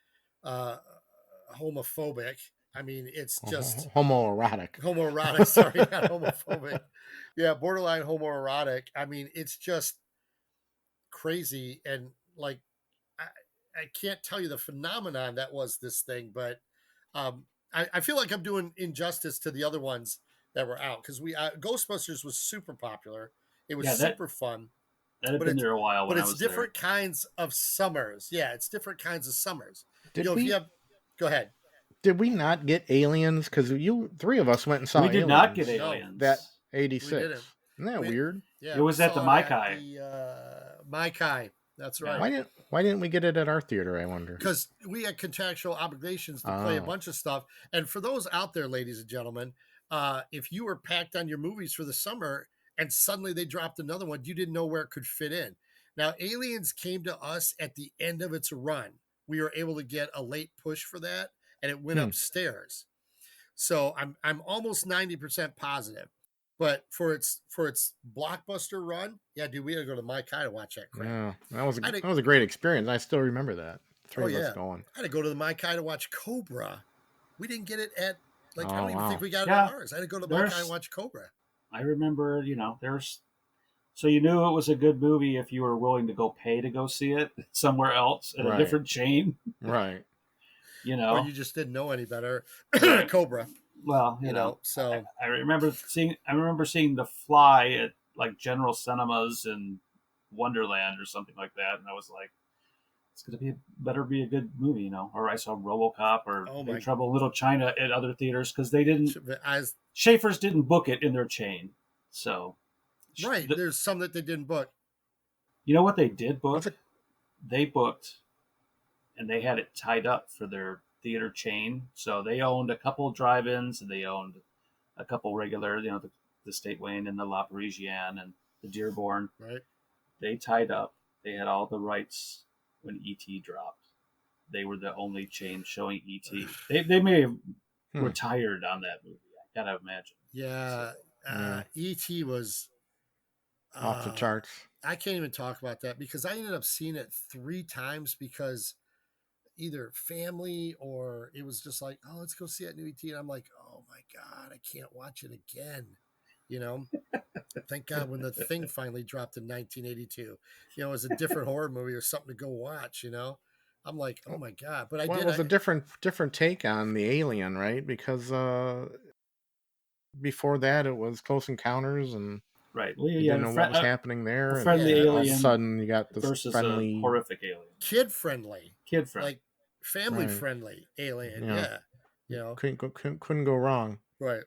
Speaker 2: homophobic. I mean, it's just
Speaker 3: homoerotic.
Speaker 2: Sorry, not homophobic. Yeah, borderline homoerotic. I mean, it's just crazy, and like can't tell you the phenomenon that was this thing, but I feel like I'm doing injustice to the other ones that were out because Ghostbusters was super popular. It was super fun.
Speaker 4: That had been there a while when I was there.
Speaker 2: But it's different kinds of summers. Yeah, it's different kinds of summers.
Speaker 3: Go
Speaker 2: ahead.
Speaker 3: Did we not get Aliens? Because three of us went and saw Aliens.
Speaker 4: We did not get Aliens.
Speaker 3: That 86.
Speaker 2: We didn't.
Speaker 3: Isn't that weird?
Speaker 4: Yeah, it was at the Maikai.
Speaker 2: Maikai. That's right.
Speaker 3: Why didn't we get it at our theater, I wonder?
Speaker 2: Because we had contractual obligations to play a bunch of stuff. And for those out there, ladies and gentlemen, if you were packed on your movies for the summer and suddenly they dropped another one, you didn't know where it could fit in. Now, Aliens came to us at the end of its run. We were able to get a late push for that, and it went upstairs. So I'm almost 90% positive. But for its Blockbuster run, yeah, dude, we had to go to Maikai to watch that crap.
Speaker 3: Yeah, that was a great experience. I still remember that. Three of us going.
Speaker 2: I had to go to the Maikai to watch Cobra. We didn't get it at I don't even think we got it
Speaker 4: Yeah.
Speaker 2: at ours. I had to go to Maikai and watch Cobra.
Speaker 4: I remember, so you knew it was a good movie if you were willing to go pay to go see it somewhere else at a different chain.
Speaker 3: Right.
Speaker 2: Or you just didn't know any better. Cobra.
Speaker 4: Well,
Speaker 2: so
Speaker 4: I remember seeing The Fly at like General Cinemas in Wonderland or something like that, and I was like, it's gonna better be a good movie, Or I saw RoboCop or Big Trouble in Little China at other theaters because they didn't. Schaefer's didn't book it in their chain, so
Speaker 2: there's some that they didn't book.
Speaker 4: You know what they did book? They booked, and they had it tied up for their theater chain. So they owned a couple drive-ins, and they owned a couple regular, the State Wayne and the La Parisienne and the Dearborn.
Speaker 2: Right.
Speaker 4: They tied up. They had all the rights when E.T. dropped. They were the only chain showing E.T. They may have retired on that movie. I gotta imagine.
Speaker 2: Yeah. E.T. was
Speaker 3: off the charts.
Speaker 2: I can't even talk about that because I ended up seeing it 3 times because either family or it was just like, oh, let's go see that new ET. And I'm like, oh my God, I can't watch it again. Thank God when the Thing finally dropped in 1982, it was a different horror movie or something to go watch, I'm like, oh my God. But it was
Speaker 3: a different take on the Alien, right? Because before that it was Close Encounters and
Speaker 4: right.
Speaker 3: You didn't know what was happening there.
Speaker 4: And alien
Speaker 3: all of a sudden you got this
Speaker 4: versus
Speaker 3: friendly,
Speaker 4: a horrific alien.
Speaker 2: Kid friendly. Like family friendly alien. Yeah.
Speaker 3: Couldn't go wrong.
Speaker 2: Right.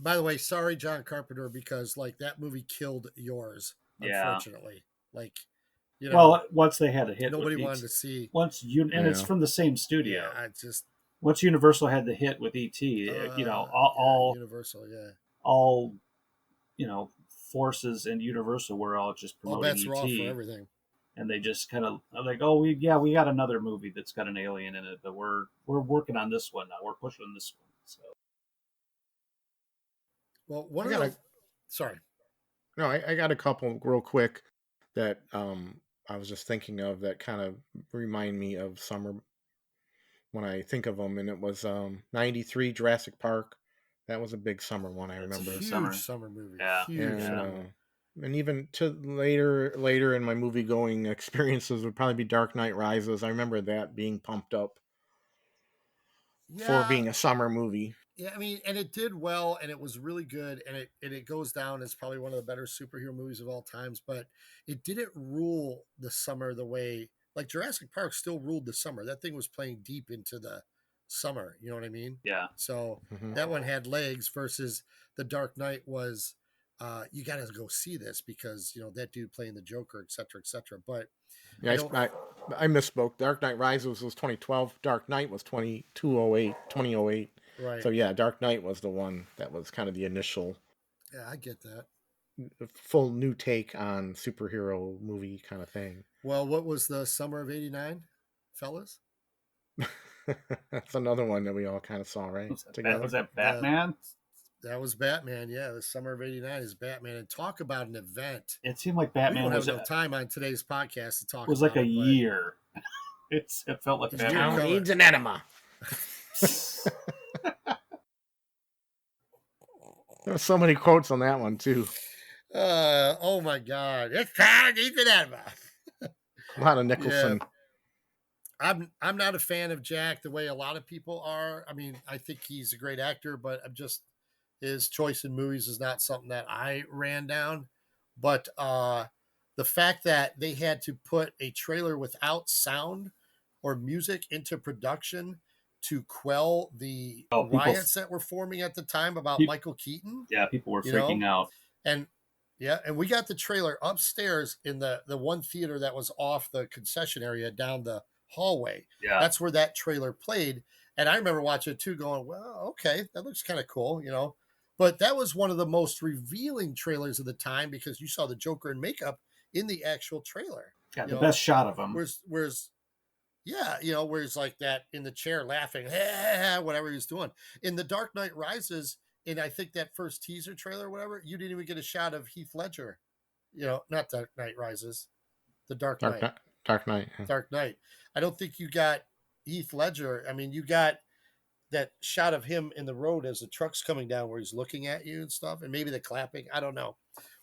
Speaker 2: By the way, sorry, John Carpenter, because that movie killed yours, unfortunately.
Speaker 4: Well, once they had a hit,
Speaker 2: nobody wanted to see.
Speaker 4: It's from the same studio.
Speaker 2: Yeah,
Speaker 4: once Universal had the hit with E.T., all
Speaker 2: Universal,
Speaker 4: all forces and Universal were all just promoting
Speaker 2: bets were off for everything,
Speaker 4: and they just kind of like, oh, we got another movie that's got an alien in it, but we're working on this one now. We're pushing this one. So,
Speaker 2: well, sorry,
Speaker 3: no, I got a couple real quick that I was just thinking of that kind of remind me of summer when I think of them, and it was 93 Jurassic Park. That was a big summer one. I remember.
Speaker 2: Huge summer movie.
Speaker 4: Yeah.
Speaker 2: Huge.
Speaker 3: And even to later in my movie going experiences would probably be Dark Knight Rises. I remember that being pumped up for being a summer movie.
Speaker 2: Yeah, I mean, and it did well, and it was really good, and it goes down as probably one of the better superhero movies of all times. But it didn't rule the summer the way Jurassic Park still ruled the summer. That thing was playing deep into the summer. You know what I mean?
Speaker 4: Yeah.
Speaker 2: So that one had legs versus the Dark Knight was, you got to go see this because that dude playing the Joker, et cetera, et cetera. But
Speaker 3: yeah, I misspoke. Dark Knight Rises was 2012. Dark Knight was 2008.
Speaker 2: Right.
Speaker 3: So yeah, Dark Knight was the one that was kind of the initial.
Speaker 2: Yeah, I get that.
Speaker 3: Full new take on superhero movie kind of thing.
Speaker 2: Well, what was the summer of '89, fellas?
Speaker 3: That's another one that we all kind of saw, right?
Speaker 4: Was that Batman?
Speaker 2: That was Batman. Yeah, the summer of '89 is Batman, and talk about an event.
Speaker 4: It seemed like Batman
Speaker 2: was no time on today's podcast to talk.
Speaker 4: It was
Speaker 2: about
Speaker 4: like a year. It felt like Batman
Speaker 3: needs an enema. There's so many quotes on that one too.
Speaker 2: Oh my God! It's time to eat an enema.
Speaker 3: A lot of Nicholson.
Speaker 2: I'm not a fan of Jack the way a lot of people are. I mean, I think he's a great actor, but I'm just his choice in movies is not something that I ran down. But the fact that they had to put a trailer without sound or music into production to quell the riots that were forming at the time about Michael Keaton.
Speaker 4: Yeah, people were freaking out.
Speaker 2: And and we got the trailer upstairs in the one theater that was off the concession area down the hallway.
Speaker 4: Yeah.
Speaker 2: That's where that trailer played. And I remember watching it too, going, well, okay, that looks kind of cool, But that was one of the most revealing trailers of the time because you saw the Joker in makeup in the actual trailer.
Speaker 4: Yeah, the best shot of him.
Speaker 2: Whereas like that in the chair laughing, whatever he's doing. In The Dark Knight Rises, in I think that first teaser trailer or whatever, you didn't even get a shot of Heath Ledger. Not Dark Knight Rises, The Dark Knight.
Speaker 3: Dark Knight.
Speaker 2: Dark Knight. I don't think you got Heath Ledger. I mean, you got that shot of him in the road as the truck's coming down where he's looking at you and stuff, and maybe the clapping. I don't know.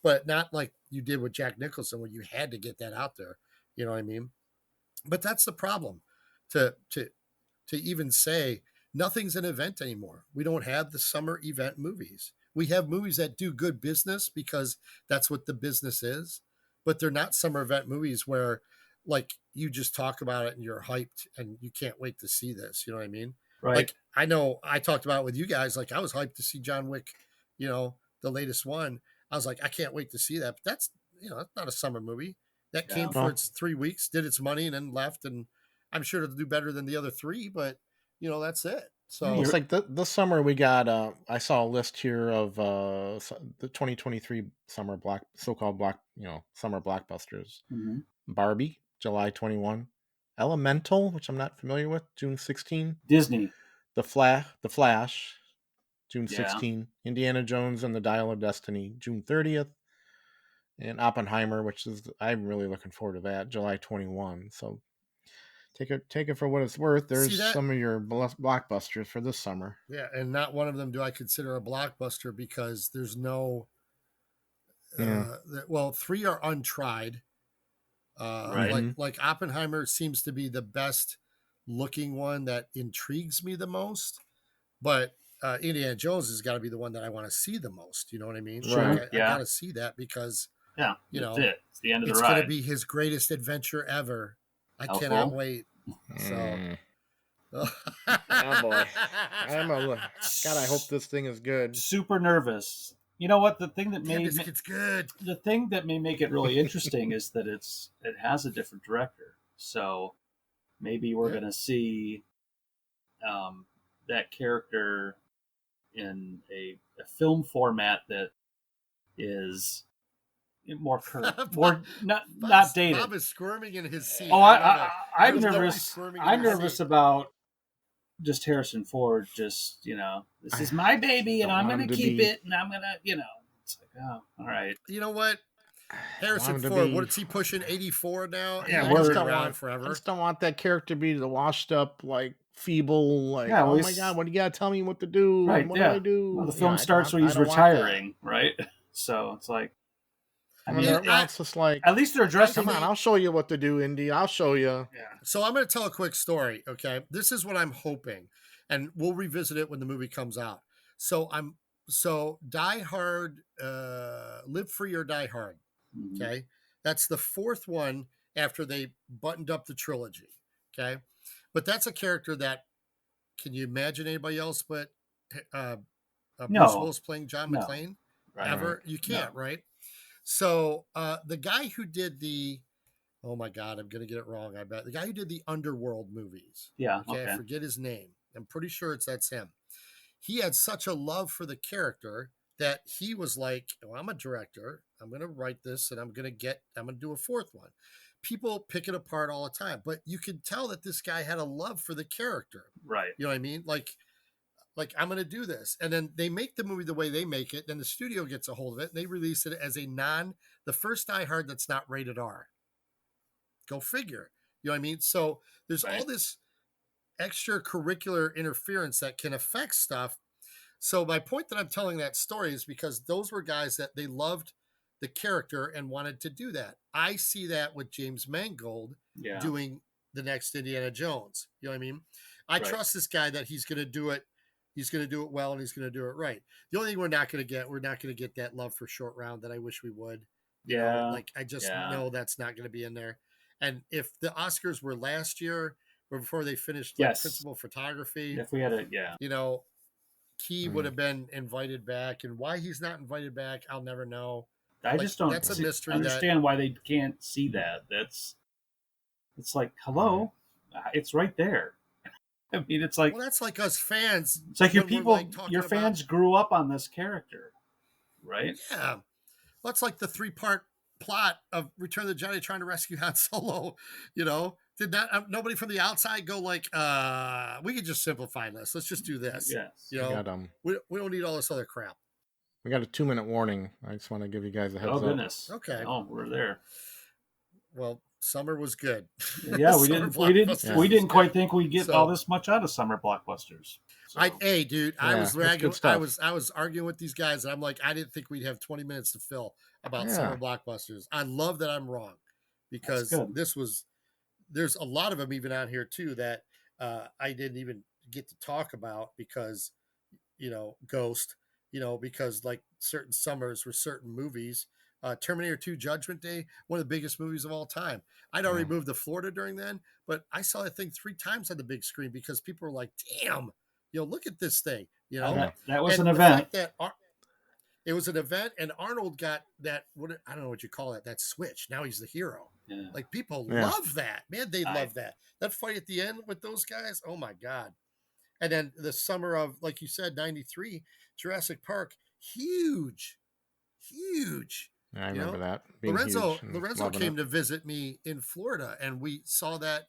Speaker 2: But not like you did with Jack Nicholson where you had to get that out there. You know what I mean? But that's the problem. To even say nothing's an event anymore. We don't have the summer event movies. We have movies that do good business because that's what the business is, but they're not summer event movies where like you just talk about it and you're hyped and you can't wait to see this. You know what I mean?
Speaker 4: Right.
Speaker 2: Like I know I talked about it with you guys. Like I was hyped to see John Wick, the latest one. I was like, I can't wait to see that. But that's, that's not a summer movie. That came for its 3 weeks, did its money and then left. And I'm sure it'll do better than the other three, but that's it. So
Speaker 3: it's like this summer we got, I saw a list here of the 2023 summer so-called summer blockbusters.
Speaker 4: Mm-hmm.
Speaker 3: Barbie, July 21. Elemental, which I'm not familiar with, June 16.
Speaker 4: Disney.
Speaker 3: The Flash, June 16. Indiana Jones and the Dial of Destiny, June 30th. And Oppenheimer, which is I'm really looking forward to that, July 21. So take it for what it's worth. There's some of your blockbusters for this summer.
Speaker 2: Yeah, and not one of them do I consider a blockbuster because there's no. Three are untried.
Speaker 4: Right.
Speaker 2: Like Oppenheimer seems to be the best looking one that intrigues me the most, but Indiana Jones has got to be the one that I want to see the most. You know what I mean?
Speaker 3: Sure.
Speaker 2: I got to see that because
Speaker 4: it's the end of the ride.
Speaker 2: It's going to be his greatest adventure ever. I cannot wait. So.
Speaker 3: Oh boy. God, I hope this thing is good.
Speaker 4: Super nervous. You know what? The thing that
Speaker 2: it's good.
Speaker 4: The thing that may make it really interesting is that it has a different director. So maybe we're going to see that character in a film format that is more current, more not dated.
Speaker 2: Bob is squirming in his seat.
Speaker 4: Oh, I'm nervous. I'm nervous about just Harrison Ford. Just this is my baby, and I'm going to keep it, and I'm going to, it's like, oh, all right.
Speaker 2: You know what? Harrison Ford, what is he pushing? 84 now?
Speaker 3: Yeah,
Speaker 2: he's been around forever.
Speaker 3: I just don't want that character to be the washed up, like feeble, like oh my god, what do you gotta tell me what to do?
Speaker 4: Right,
Speaker 3: what do I do?
Speaker 4: Well, the film starts when he's retiring, right? So it's like,
Speaker 3: it's just like
Speaker 4: at least they're addressing.
Speaker 3: Come on, I'll show you what to do, Indy. I'll show you.
Speaker 2: Yeah. So I'm going to tell a quick story. Okay, this is what I'm hoping, and we'll revisit it when the movie comes out. So Die Hard, Live Free or Die Hard.
Speaker 4: Mm-hmm.
Speaker 2: Okay, that's the fourth one after they buttoned up the trilogy. Okay, but that's a character that can you imagine anybody else but Bruce Willis playing John McClane ever? You can't, right? So the guy who did oh my God, I'm going to get it wrong. I bet the guy who did the Underworld movies.
Speaker 4: Yeah.
Speaker 2: Okay. I forget his name. I'm pretty sure that's him. He had such a love for the character that he was like, oh, I'm a director. I'm going to write this and I'm going to do a fourth one. People pick it apart all the time, but you could tell that this guy had a love for the character.
Speaker 4: Right.
Speaker 2: You know what I mean? Like I'm going to do this. And then they make the movie the way they make it. Then the studio gets a hold of it and they release it as the first Die Hard that's not rated R. Go figure. You know what I mean? So there's all this extracurricular interference that can affect stuff. So my point that I'm telling that story is because those were guys that they loved the character and wanted to do that. I see that with James Mangold doing the next Indiana Jones. You know what I mean? I
Speaker 4: Right.
Speaker 2: trust this guy that he's going to do it. He's going to do it well, and he's going to do it right. The only thing we're not going to get that love for Short Round that I wish we would. You know, like I just know that's not going to be in there. And if the Oscars were last year or before they finished like principal photography,
Speaker 4: if we had a
Speaker 2: you know, Key would have been invited back, and why he's not invited back, I'll never know.
Speaker 4: I just don't.
Speaker 2: That's a mystery.
Speaker 4: Understand why they can't see that. It's like, hello, it's right there. I mean, it's like,
Speaker 2: well, that's like us fans.
Speaker 4: It's like your people, your fans grew up on this character, right?
Speaker 2: Yeah, well, it's like the 3-part plot of Return of the Jedi trying to rescue Han Solo. You know, did not nobody from the outside go like, we could just simplify this. Let's just do this.
Speaker 4: Yes.
Speaker 2: You know, we don't need all this other crap.
Speaker 3: We got a 2-minute warning. I just want to give you guys a heads up.
Speaker 4: Oh goodness.
Speaker 2: Okay.
Speaker 4: Oh, we're there.
Speaker 2: Well, summer was good.
Speaker 4: Yeah, we didn't quite think we'd get all this much out of summer blockbusters. So.
Speaker 2: Hey, dude, I was ragging. I was arguing with these guys, and I'm like, I didn't think we'd have 20 minutes to fill about summer blockbusters. I love that I'm wrong, because there's a lot of them even out here too that I didn't even get to talk about because, Ghost, because like certain summers were certain movies. Terminator 2 Judgment Day, one of the biggest movies of all time. I'd already moved to Florida during then, but I saw that thing 3 times on the big screen because people were like, damn, look at this thing.
Speaker 4: That was an event.
Speaker 2: It was an event, and Arnold got that, I don't know what you call it, that switch. Now he's the hero.
Speaker 4: Yeah.
Speaker 2: Like, people love that. Man, they love that. That fight at the end with those guys, oh my God. And then the summer of, like you said, 93, Jurassic Park, huge.
Speaker 3: I remember that.
Speaker 2: Lorenzo came to visit me in Florida, and we saw that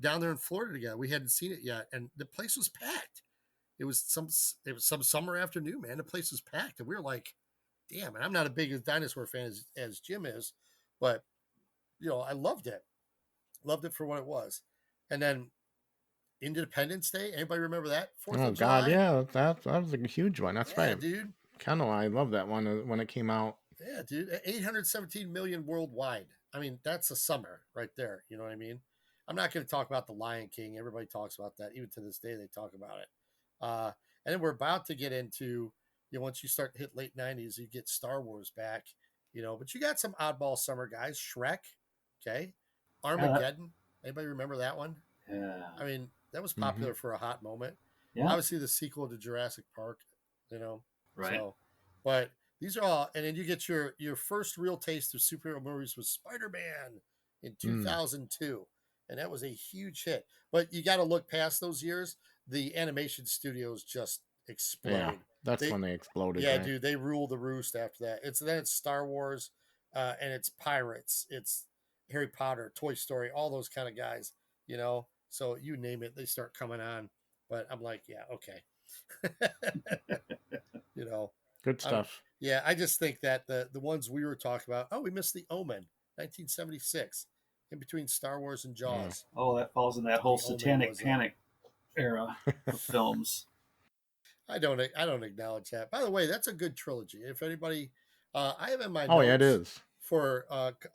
Speaker 2: down there in Florida together. We hadn't seen it yet, and the place was packed. It was some summer afternoon, man. The place was packed, and we were like, "Damn!" And I'm not a big dinosaur fan as Jim is, but I loved it. Loved it for what it was. And then Independence Day. Anybody remember that?
Speaker 3: 4th of July? Yeah, that was a huge one. That's right,
Speaker 2: dude.
Speaker 3: I love that one when it came out.
Speaker 2: Yeah, dude. 817 million worldwide. I mean, that's a summer right there. You know what I mean? I'm not going to talk about The Lion King. Everybody talks about that. Even to this day, they talk about it. And then we're about to get into, once you start to hit late 90s, you get Star Wars back, but you got some oddball summer guys. Shrek, okay? Armageddon. Anybody remember that one?
Speaker 4: Yeah.
Speaker 2: I mean, that was popular for a hot moment.
Speaker 4: Yeah.
Speaker 2: Obviously, the sequel to Jurassic Park,
Speaker 4: Right.
Speaker 2: So, but these are all, and then you get your first real taste of superhero movies with Spider-Man in 2002. And that was a huge hit. But you got to look past those years. The animation studios just explode.
Speaker 3: Yeah, that's when they exploded.
Speaker 2: Yeah, right? Dude, they rule the roost after that. It's Star Wars, and it's Pirates, it's Harry Potter, Toy Story, all those kind of guys, So you name it, they start coming on. But I'm like, yeah, okay.
Speaker 3: Good stuff.
Speaker 2: I just think that the ones we were talking about, we missed The Omen, 1976, in between Star Wars and Jaws.
Speaker 4: Oh, that falls in that whole satanic panic era of films.
Speaker 2: I don't acknowledge that. By the way, that's a good trilogy. If anybody, I have in my
Speaker 3: notes it is
Speaker 2: for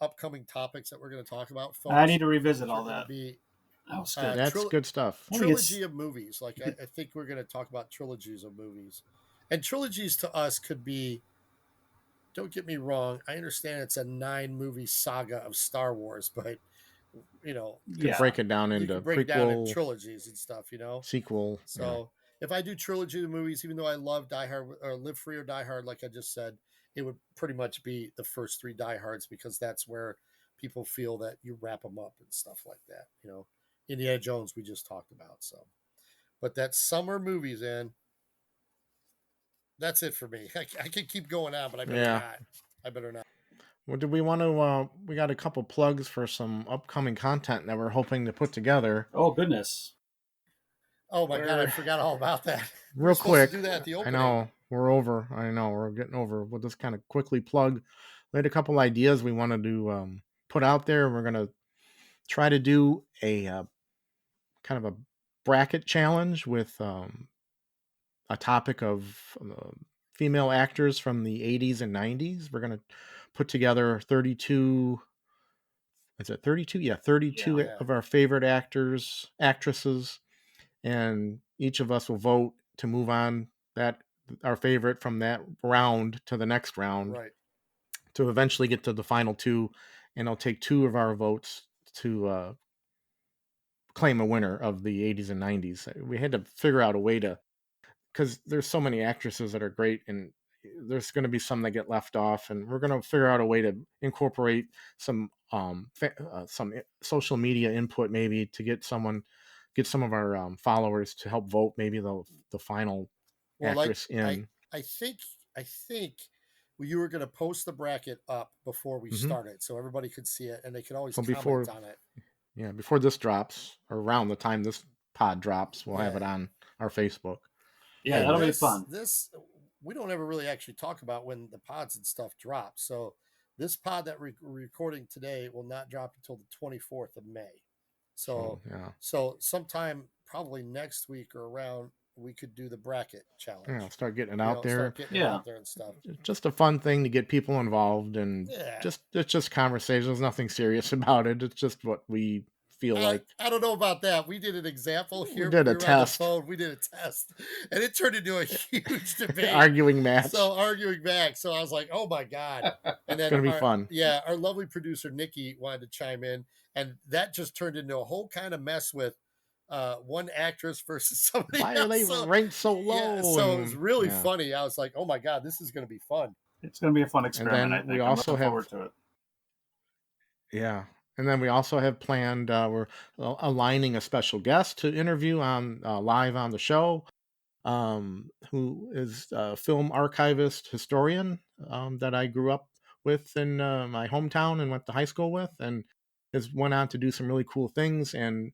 Speaker 2: upcoming topics that we're going to talk about.
Speaker 4: Folks, I need to revisit all that.
Speaker 3: That's good stuff.
Speaker 2: Trilogy of movies. Like I think we're going to talk about trilogies of movies, and trilogies to us could be. Don't get me wrong. I understand it's a 9-movie saga of Star Wars, but
Speaker 3: break it down into prequel,
Speaker 2: trilogies and stuff.
Speaker 3: Sequel.
Speaker 2: So if I do trilogy of movies, even though I love Die Hard or Live Free or Die Hard, like I just said, it would pretty much be the first 3 Die Hards because that's where people feel that you wrap them up and stuff like that. Indiana Jones we just talked about. So, but that summer movies that's it for me. I can keep going on, but I better not. I better not.
Speaker 3: Well, do we want to? We got a couple plugs for some upcoming content that we're hoping to put together.
Speaker 4: Oh goodness!
Speaker 2: Oh my God, I forgot all about that.
Speaker 3: Real quick,
Speaker 2: do that at the opening.
Speaker 3: I know we're over. I know we're getting over. We'll just kind of quickly plug. We had a couple ideas we wanted to put out there. We're gonna try to do a kind of a bracket challenge with a topic of female actors from the 80s and 90s. We're going to put together 32 is it 32? Yeah, 32
Speaker 2: Yeah.
Speaker 3: of our favorite actors, actresses, and each of us will vote to move on that our favorite from that round to the next round
Speaker 2: Right.
Speaker 3: to eventually get to the final two, and it'll take 2 of our votes to claim a winner of the 80s and 90s. We had to figure out a way to, because there's so many actresses that are great, and there's going to be some that get left off, and we're going to figure out a way to incorporate some social media input, maybe to get some of our followers to help vote maybe the final actress in.
Speaker 2: I think you were going to post the bracket up before we
Speaker 3: Mhm.
Speaker 2: started, so everybody could see it, and they could always
Speaker 3: So
Speaker 2: comment on it.
Speaker 3: Yeah, before this drops, or around the time this pod drops, we'll have it
Speaker 2: Yeah.
Speaker 3: on our Facebook.
Speaker 4: Yeah,
Speaker 2: And
Speaker 4: that'll be
Speaker 2: this-
Speaker 4: fun.
Speaker 2: This we don't ever really actually talk about when the pods and stuff drop. So this pod that we're recording today will not drop until the 24th of May. So
Speaker 3: yeah,
Speaker 2: sometime probably next week or around, we could do the bracket challenge.
Speaker 3: yeah, start getting it out there.
Speaker 2: Start getting it
Speaker 4: Yeah.
Speaker 2: out there and stuff.
Speaker 3: Just a fun thing to get people involved, and
Speaker 2: Yeah.
Speaker 3: it's just conversation. There's nothing serious about it. It's just what we feel like.
Speaker 2: I don't know about that. We did an example here.
Speaker 3: We did a
Speaker 2: were on the
Speaker 3: test.
Speaker 2: phone. We did a test, and it turned into a huge debate.
Speaker 3: Arguing match.
Speaker 2: So arguing back. So I was like, "Oh my god!" And then
Speaker 3: It's gonna be fun.
Speaker 2: Yeah, our lovely producer Nikki wanted to chime in, and that just turned into a whole kind of mess with one actress versus somebody
Speaker 3: Why
Speaker 2: else.
Speaker 3: are they ranked so low?
Speaker 2: Yeah, so it was really
Speaker 3: yeah.
Speaker 2: funny. I was like, "Oh my god, this is going to be fun."
Speaker 4: It's going to be a fun experiment.
Speaker 3: then
Speaker 4: I think
Speaker 3: we
Speaker 4: I'm
Speaker 3: also
Speaker 4: looking
Speaker 3: have-
Speaker 4: forward to it.
Speaker 3: Yeah. And then we also have planned, we're aligning a special guest to interview on live on the show, who is a film archivist historian that I grew up with in my hometown and went to high school with, and has went on to do some really cool things, and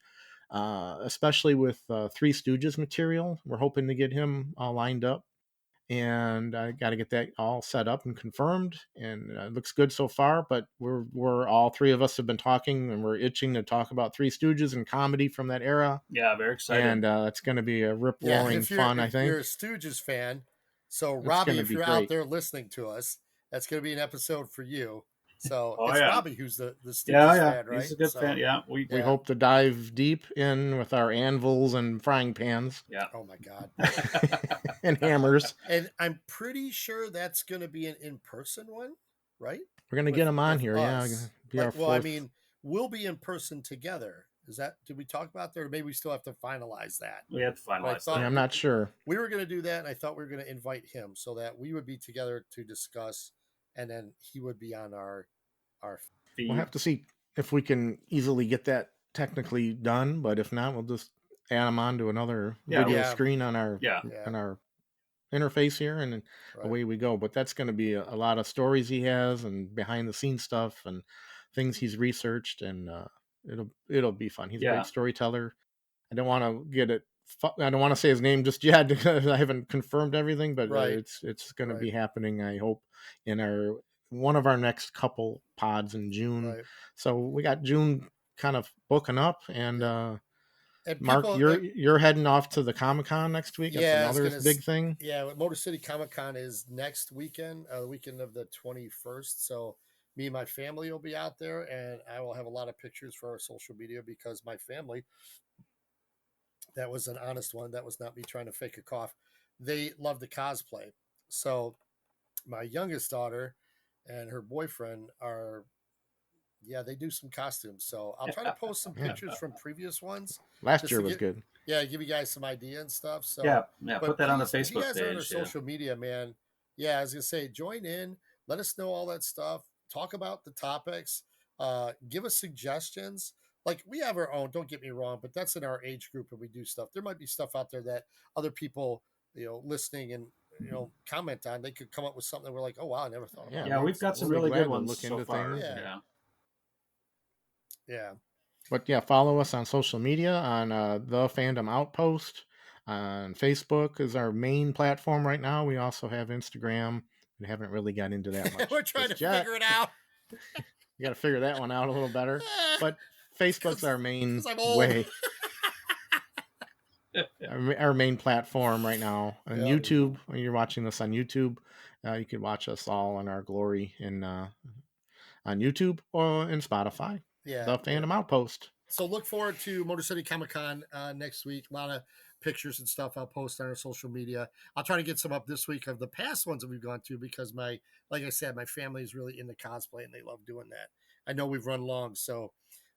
Speaker 3: especially with Three Stooges material. We're hoping to get him lined up, and I got to get that all set up and confirmed, and it looks good so far. But we're all 3 of us have been talking, and we're itching to talk about Three Stooges and comedy from that era.
Speaker 4: Yeah, very excited.
Speaker 3: And it's going to be a rip roaring fun. I think
Speaker 2: you're a Stooges fan, so
Speaker 3: It's
Speaker 2: Robbie,
Speaker 3: gonna
Speaker 2: if
Speaker 3: be
Speaker 2: you're
Speaker 3: great.
Speaker 2: out there listening to us, that's going to be an episode for you. So
Speaker 4: Oh,
Speaker 2: it's
Speaker 4: yeah.
Speaker 2: Robbie who's the Stooges
Speaker 4: yeah,
Speaker 2: fan, right?
Speaker 4: He's a good
Speaker 2: So-
Speaker 4: fan. Yeah,
Speaker 3: we
Speaker 2: Yeah.
Speaker 3: hope to dive deep in with our anvils and frying pans
Speaker 4: yeah.
Speaker 2: Oh my god.
Speaker 3: and hammers.
Speaker 2: And I'm pretty sure that's going to be an in-person one, right?
Speaker 3: We're going to get him on
Speaker 2: with
Speaker 3: here. Yeah,
Speaker 2: us.
Speaker 3: be our
Speaker 2: Like, well, I
Speaker 3: fourth.
Speaker 2: mean, we'll be in person together. Did we talk about that, or maybe we still have to finalize that?
Speaker 4: We have to finalize
Speaker 2: thought-
Speaker 3: Yeah,
Speaker 4: that.
Speaker 3: I'm not sure.
Speaker 2: We were going to do that, and I thought we were going to invite him so that we would be together to discuss, and then he would be on our
Speaker 3: We'll have to see if we can easily get that technically done, but if not, we'll just add him on to another
Speaker 4: Yeah,
Speaker 3: video
Speaker 2: yeah.
Speaker 3: screen on our
Speaker 4: Yeah.
Speaker 2: Yeah.
Speaker 3: on our interface here, and then
Speaker 2: right.
Speaker 3: away we go. But that's going to be a lot of stories he has, and behind the scenes stuff, and things he's researched, and it'll be fun. He's a
Speaker 4: Yeah.
Speaker 3: great storyteller. I don't want to get it. I don't want to say his name just yet because I haven't confirmed everything, but
Speaker 2: Right.
Speaker 3: it's going to be
Speaker 2: Right.
Speaker 3: happening. I hope in one of our next couple pods in June.
Speaker 2: Right.
Speaker 3: So we got June kind of booking up, and
Speaker 2: And
Speaker 3: Mark,
Speaker 2: people,
Speaker 3: you're heading off to the Comic-Con next week. That's
Speaker 2: Yeah, I was
Speaker 3: another
Speaker 2: gonna
Speaker 3: big thing.
Speaker 2: yeah, Motor City Comic Con is next weekend, the weekend of the 21st. So me and my family will be out there, and I will have a lot of pictures for our social media because my family, that was an honest one. That was not me trying to fake a cough. They love the cosplay. So my youngest daughter and her boyfriend they do some costumes. So I'll try to post some
Speaker 3: Yeah.
Speaker 2: pictures from previous ones.
Speaker 3: Last
Speaker 2: Just
Speaker 3: year
Speaker 2: to
Speaker 3: was
Speaker 2: get-
Speaker 3: good.
Speaker 2: Yeah, give you guys some idea and stuff. So
Speaker 4: Yeah,
Speaker 2: but
Speaker 4: put that on the
Speaker 2: please, if you
Speaker 4: Facebook
Speaker 2: guys are on our
Speaker 4: page. Yeah.
Speaker 2: social media, man. Yeah, I was gonna say, join in. Let us know all that stuff. Talk about the topics. Give us suggestions. Like we have our own. Don't get me wrong, but that's in our age group, and we do stuff. There might be stuff out there that other people, listening and comment on. They could come up with something. We're like, oh wow, I never thought about.
Speaker 3: Yeah,
Speaker 2: that.
Speaker 4: We've got some
Speaker 3: We'll be
Speaker 4: really
Speaker 3: glad
Speaker 4: good
Speaker 3: to
Speaker 4: ones
Speaker 3: look
Speaker 4: so
Speaker 3: into
Speaker 4: far.
Speaker 3: things.
Speaker 2: Yeah. Yeah.
Speaker 3: But yeah, follow us on social media on the Fandom Outpost. On Facebook is our main platform right now. We also have Instagram. We haven't really got into that much.
Speaker 2: We're trying to
Speaker 3: just yet.
Speaker 2: figure it out.
Speaker 3: You got to figure that one out a little better. But Facebook's our main
Speaker 2: 'cause I'm old.
Speaker 3: way. Our main platform right now. On
Speaker 2: Yeah.
Speaker 3: YouTube, when you're watching this on YouTube, you can watch us all in our glory on YouTube or in Spotify.
Speaker 2: Yeah.
Speaker 3: the Phantom Outpost.
Speaker 2: So look forward to Motor City Comic Con next week. A lot of pictures and stuff I'll post on our social media. I'll try to get some up this week of the past ones that we've gone to because like I said, my family is really into cosplay and they love doing that. I know we've run long, so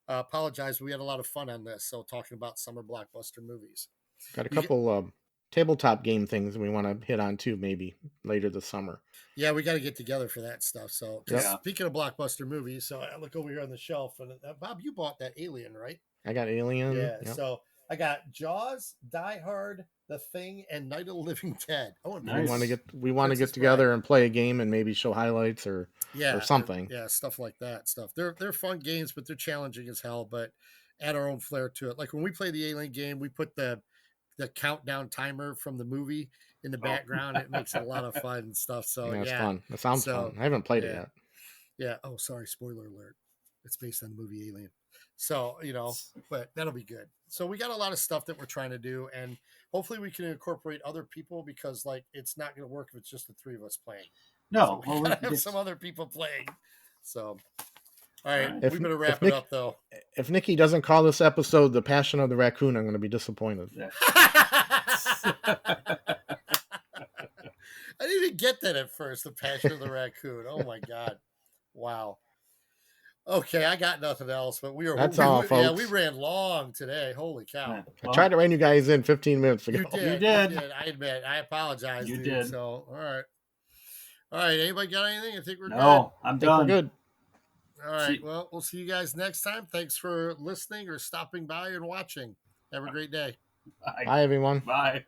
Speaker 2: apologize. We had a lot of fun on this. So talking about summer blockbuster movies.
Speaker 3: Got a couple tabletop game things we want to hit on too, maybe later this summer.
Speaker 2: Yeah, we got to get together for that stuff. So speaking of blockbuster movies, so I look over here on the shelf and Bob, you bought that Alien, right?
Speaker 3: I got Alien.
Speaker 2: Yeah.
Speaker 3: Yep.
Speaker 2: So I got Jaws, Die Hard, The Thing, and Night of the Living Dead. Oh, and
Speaker 4: Nice.
Speaker 3: We want to get together and play a game and maybe show highlights or something.
Speaker 2: Stuff like that. They're fun games, but they're challenging as hell. But add our own flair to it. Like when we play the Alien game, we put the countdown timer from the movie in the background. It makes it a lot of fun and stuff. So
Speaker 3: it's fun. That sounds fun. I haven't played it yet.
Speaker 2: Yeah. Oh, sorry. Spoiler alert. It's based on the movie Alien. So, but that'll be good. So we got a lot of stuff that we're trying to do, and hopefully we can incorporate other people because it's not going to work if it's just the three of us playing.
Speaker 4: No,
Speaker 2: so we gotta have some other people playing. So, all right, we better wrap it up though.
Speaker 3: If Nikki doesn't call this episode "The Passion of the Raccoon," I'm going to be disappointed.
Speaker 2: Yeah. I didn't even get that at first. The Passion of the Raccoon. Oh my God! Wow. Okay, I got nothing else, but
Speaker 3: That's all, folks.
Speaker 2: Yeah, we ran long today. Holy cow!
Speaker 3: I tried to rein you guys in 15 minutes ago.
Speaker 2: You did. I admit. I apologize.
Speaker 4: You
Speaker 2: dude.
Speaker 4: did.
Speaker 2: So, all right. Anybody got anything? I think we're good.
Speaker 4: No, I'm done.
Speaker 3: We're good.
Speaker 2: All right. Well, we'll see you guys next time. Thanks for listening or stopping by and watching. Have a great day.
Speaker 3: Bye everyone.
Speaker 4: Bye.